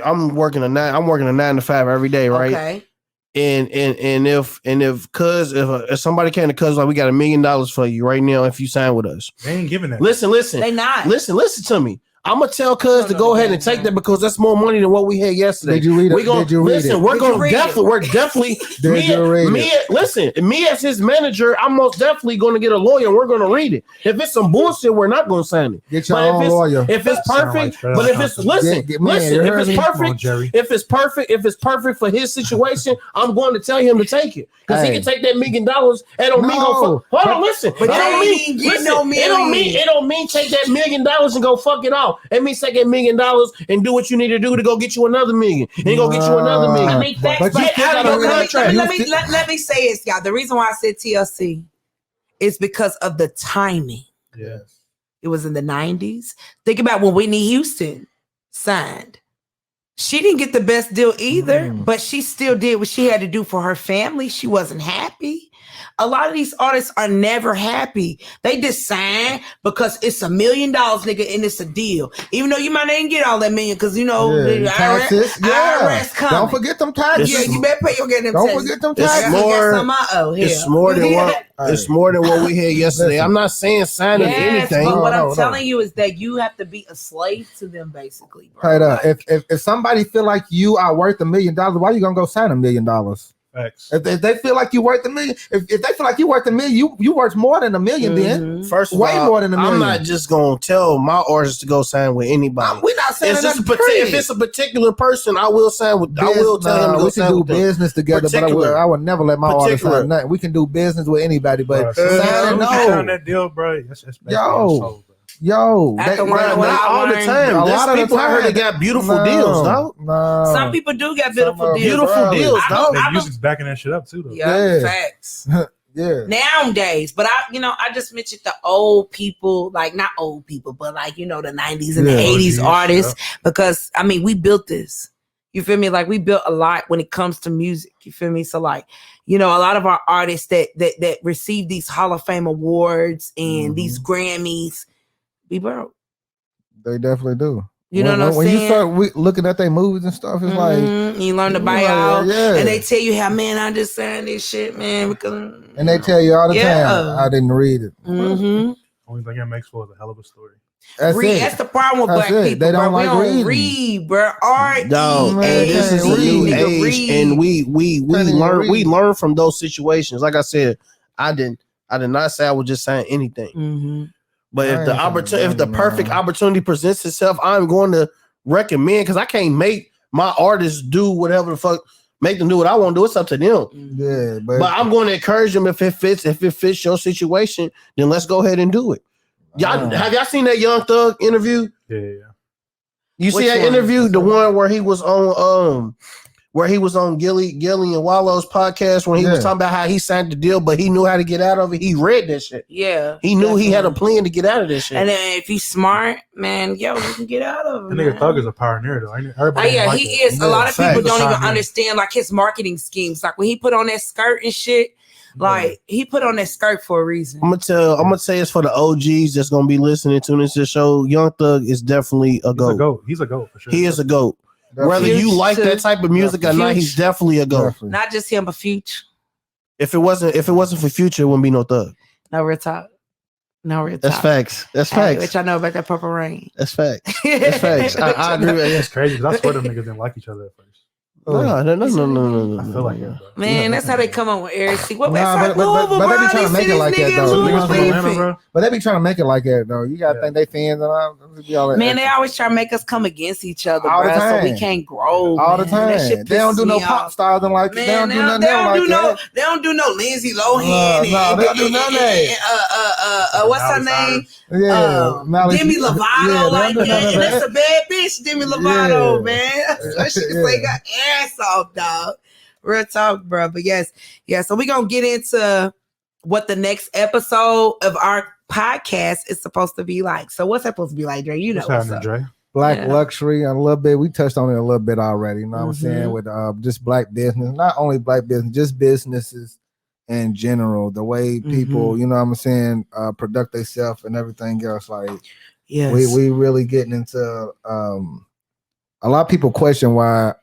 I'm working a 9 to 5 every day, right? Okay. And if somebody came to cuz like we got $1 million for you right now if you sign with us. They ain't giving that. Listen. They not. Listen to me. I'm gonna tell cuz to go ahead and take that because that's more money than what we had yesterday. Did you read it? We're definitely me as his manager, I'm most definitely gonna get a lawyer and we're gonna read it. If it's some bullshit, we're not gonna sign it. Get your own lawyer. If it's perfect, but if it's if it's perfect for his situation, I'm going to tell him to take it. Because he can take that $1 million and don't mean go fuck. Hold on, listen. It don't mean take that $1 million and go fuck it off. It means take that $1 million and do what you need to do to go get you another $1 million. And go get you another $1 million. I mean, let me say this, y'all. The reason why I said TLC is because of the timing. Yes. It was in the 90s. Think about when Whitney Houston signed. She didn't get the best deal either, but she still did what she had to do for her family. She wasn't happy. A lot of these artists are never happy. They just sign because it's $1 million, nigga, and it's a deal. Even though you might not even get all that million, because the taxes. IRS coming. Don't forget them taxes. Yeah, you better pay your goddamn taxes. Don't forget them taxes. It's more than what we had yesterday. I'm not saying signing anything. But what I'm telling you is that you have to be a slave to them, basically. Bro. Right, if somebody feel like you are worth $1 million, why you gonna go sign $1 million? Facts. If they feel like you worth $1 million, if they feel like you worth $1 million, you worth more than $1 million. Then first of way all, more than $1 million. I'm not just gonna tell my artists to go sign with anybody. We're not saying if it's a particular person, I will sign with. I will tell him to go sign with them. We can do business together, but I would never let my artist sign nothing. We can do business with anybody, but sign on that deal, bro. That's Yo, all the time. A lot of people I heard they got beautiful deals, though. No. Some people do got beautiful deals. Beautiful deals, though. The music's backing that shit up too, though. Yeah, facts. Yeah. Nowadays, but I just mentioned the old people, like not old people, but like the 90s and the 80s artists, because we built this. You feel me? Like we built a lot when it comes to music. You feel me? So like, a lot of our artists that receive these Hall of Fame awards and these Grammys, be broke. They definitely do. You know what I'm saying? When you start looking at their movies and stuff, it's like you learn to buy out, and they tell you how, man, I just signed this shit, man. And they tell you all the time, I didn't read it. Only thing that makes for is a hell of a story. That's the problem with black people. They don't like we don't read, bro. This is a new age, and we learn from those situations. Like I said, I did not say I would just sign anything. But if the perfect opportunity presents itself, I'm going to recommend, because I can't make my artists do whatever the fuck, make them do what I want to do. It's up to them. Yeah, but I'm going to encourage them if it fits your situation, then let's go ahead and do it. Have y'all seen that Young Thug interview? Yeah. You see that interview, the one where he was on Gilly and Wallow's podcast when he was talking about how he signed the deal, but he knew how to get out of it. He read that shit. Yeah. He knew he had a plan to get out of this shit. And then if he's smart, man, you can get out of it. The nigga Thug is a pioneer, though. Everybody he is. A lot of people don't even understand like his marketing schemes. Like when he put on that skirt and shit, like he put on that skirt for a reason. I'm gonna say it's for the OGs that's gonna be listening to this show. Young Thug is definitely a goat. He's a goat for sure. He is a goat. Whether you like that type of music or not, he's definitely a goat. Not just him, but Future. If it wasn't for Future, it wouldn't be no Thug. No real talk. That's facts. That's facts. What y'all know about that Purple Rain? That's facts. That's facts. I agree with you. It's crazy because I swear them niggas didn't like each other at first. No. I feel like it, man, that's how they come on with Eric. What? But they be trying to make it like that though. But they be trying to make it like that though. You gotta think they fans and all. Man, they always try to make us come against each other, all the time. So we can't grow all the time. They don't do no pop stars and like they don't do nothing like that. They don't do no Lindsay Lohan. No, they don't do none of that. What's her name? Yeah, Demi Lovato, like that. And that's a bad bitch, Demi Lovato, man. She can play got ass off, dog. Real talk, bro. But yes. So we're gonna get into what the next episode of our podcast is supposed to be like. So what's that supposed to be like, Dre? You know what's up. Dre? Black luxury a little bit. We touched on it a little bit already. You know what I'm saying? With just black business, not only black business, just businesses in general. The way people, you know what I'm saying, product themselves and everything else. Like, we really getting into a lot of people question why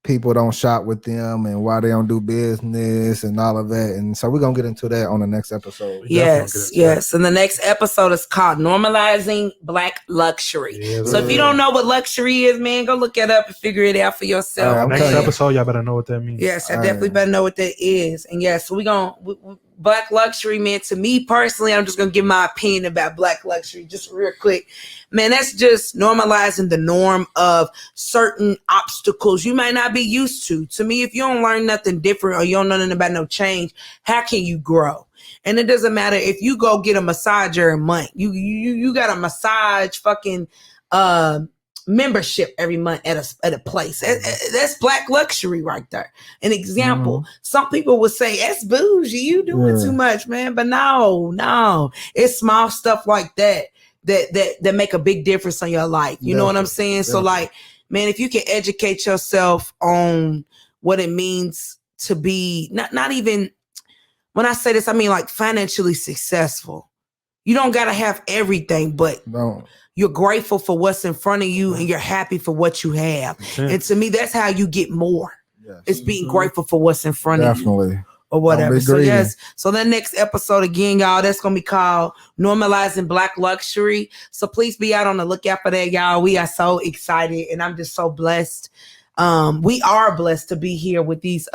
people don't shop with them and why they don't do business and all of that. And so we're going to get into that on the next episode. Yes. And the next episode is called Normalizing Black Luxury. So if you don't know what luxury is, man, go look it up and figure it out for yourself. Next episode, y'all better know what that means. Yes, I definitely better know what that is. And yes, so we're going to... Black luxury, man, to me personally, I'm just going to give my opinion about black luxury just real quick. Man, that's just normalizing the norm of certain obstacles you might not be used to. To me, if you don't learn nothing different or you don't know nothing about no change, how can you grow? And it doesn't matter if you go get a massage every month. You got a massage fucking membership every month at a place. That's black luxury right there. An example. Some people would say that's bougie, you doing too much, man. But no, it's small stuff like that make a big difference in your life. You know what I'm saying? So like man, if you can educate yourself on what it means to be not even, when I say this, I mean like financially successful. You don't got to have everything, but you're grateful for what's in front of you and you're happy for what you have. And to me, that's how you get more. Yes. It's being grateful for what's in front of you. Or whatever. So yes. So that next episode again, y'all, that's gonna be called Normalizing Black Luxury. So please be out on the lookout for that, y'all. We are so excited and I'm just so blessed. We are blessed to be here with these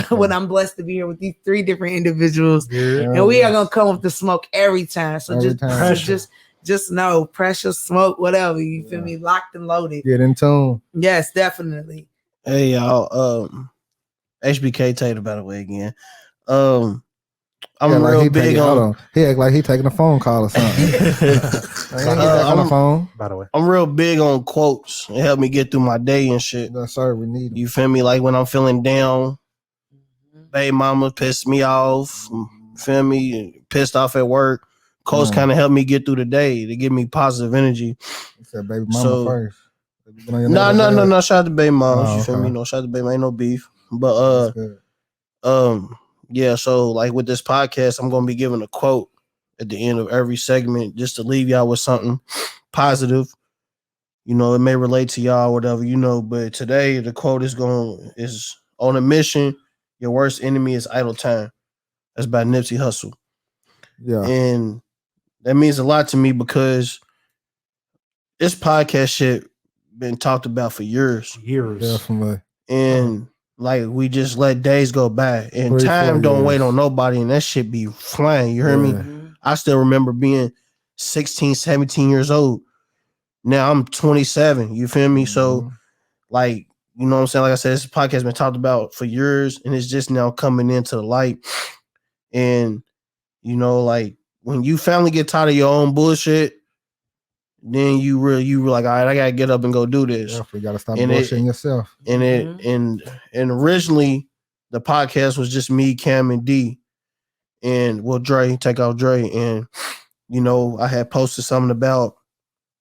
when I'm blessed to be here with these 3 different individuals. And we are gonna come with the smoke every time. So just know pressure, smoke, whatever. You feel me? Locked and loaded. Get in tune. Yes, definitely. Hey y'all, HBK Tater, by the way, again. I'm real big on. He act like he taking a phone call or something. On the phone. By the way, I'm real big on quotes. It help me get through my day and shit. Yes, sir. We need them. You feel me? Like when I'm feeling down, baby mama pissed me off. Feel me? Pissed off at work. Quotes kind of help me get through the day. They give me positive energy. You said baby mama first. No. Shout out to baby mom. You feel me? No, shout out to baby. Ain't no beef. But yeah, so like with this podcast, I'm gonna be giving a quote at the end of every segment just to leave y'all with something positive. You know, it may relate to y'all, whatever, you know, but today the quote is on a mission, your worst enemy is idle time. That's by Nipsey Hussle. Yeah. And that means a lot to me because this podcast shit been talked about for years. Definitely. And like we just let days go by and time don't wait on nobody and that shit be flying. You hear me? I still remember being 16, 17 years old. Now I'm 27. You feel me? So like, you know what I'm saying? Like I said, this podcast been talked about for years and it's just now coming into the light. And you know, like when you finally get tired of your own bullshit, then you were like, all right, I gotta get up and go do this. You gotta stop bullshitting yourself. And and originally the podcast was just me, Cam, and D, and Dre, take out Dre, and you know I had posted something about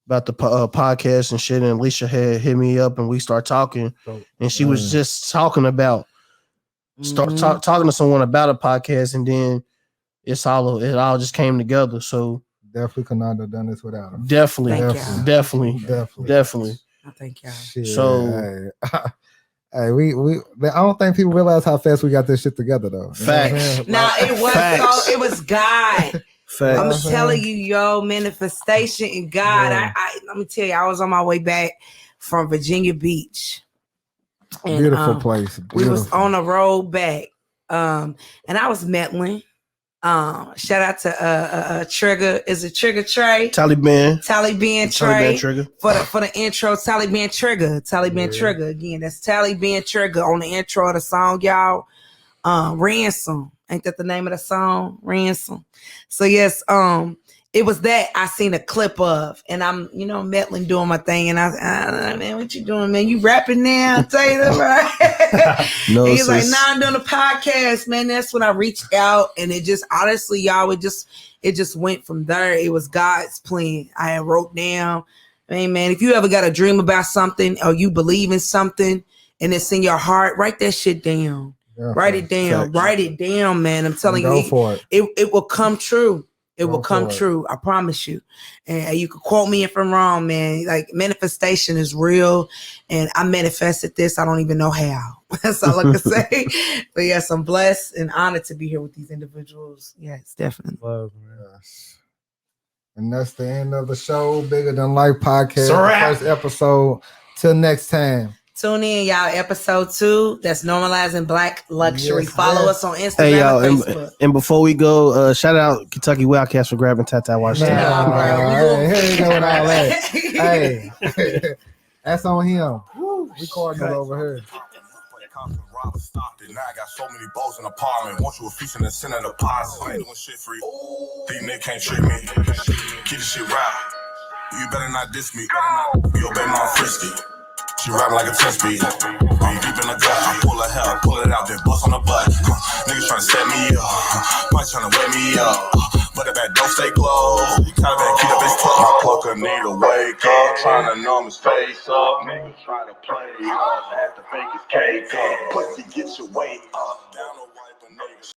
the podcast and shit, and Alicia had hit me up, and we start talking, and she was just talking about talking to someone about a podcast, and then it all just came together. So. Definitely could not have done this without him. Definitely. I thank y'all. Shit, so, hey, I don't think people realize how fast we got this shit together, though. Facts. Now it was God. Facts. I'm telling you, yo, manifestation in God. I let me tell you, I was on my way back from Virginia Beach. And, beautiful place. Beautiful. We was on the road back, and I was meddling. Shout out to TRIGGA. Is it TRIGGA Trey? TALIBAN Trey. TRIGGA. For the intro, TALIBAN TRIGGA. Again, that's TALIBAN TRIGGA on the intro of the song, y'all. Ransom. Ain't that the name of the song? Ransom. So yes, it was that I seen a clip of, and I'm, meddling doing my thing, and I man, what you doing, man? You rapping now, Taylor, right? No, and he's like, nah, I'm doing a podcast, man. That's when I reached out, and it just, honestly, y'all, it just went from there. It was God's plan. I had wrote down, man, if you ever got a dream about something or you believe in something and it's in your heart, write that shit down. Yeah, write it down. Exactly. Write it down, man. I'm telling you, it will come true. It will come true. I promise you. And you can quote me if I'm wrong, man. Like, manifestation is real. And I manifested this. I don't even know how. That's all I can say. But yes, I'm blessed and honored to be here with these individuals. Yes, definitely. Love, man. Yes. And that's the end of the show. Bigger Than Life podcast. First episode. Till next time. Tune in, y'all. Episode 2. That's Normalizing Black Luxury. Follow us on Instagram and Facebook. And before we go, shout out Kentucky Wildcats for grabbing Tata Washington. Hey, that's on him. Recording it over here. Now I got so many balls in the apartment. Want you a feast in the center of the deposit. I ain't doing shit free. These niggas can't trick me. Keep the shit right. You better not diss me. Yo, baby, I'm frisky. She rapping like a 10-speed. I'm deep in the gut. I pull her hair, pull it out, then bust on the butt. Niggas trying to set me up. Might trying to wake me up. Look at that, don't stay close. Taliban keep up his tough. My plucker need to wake up. Trying to numb his face up. Niggas trying to play up. Had to fake his cake up. Pussy, get your weight up. Down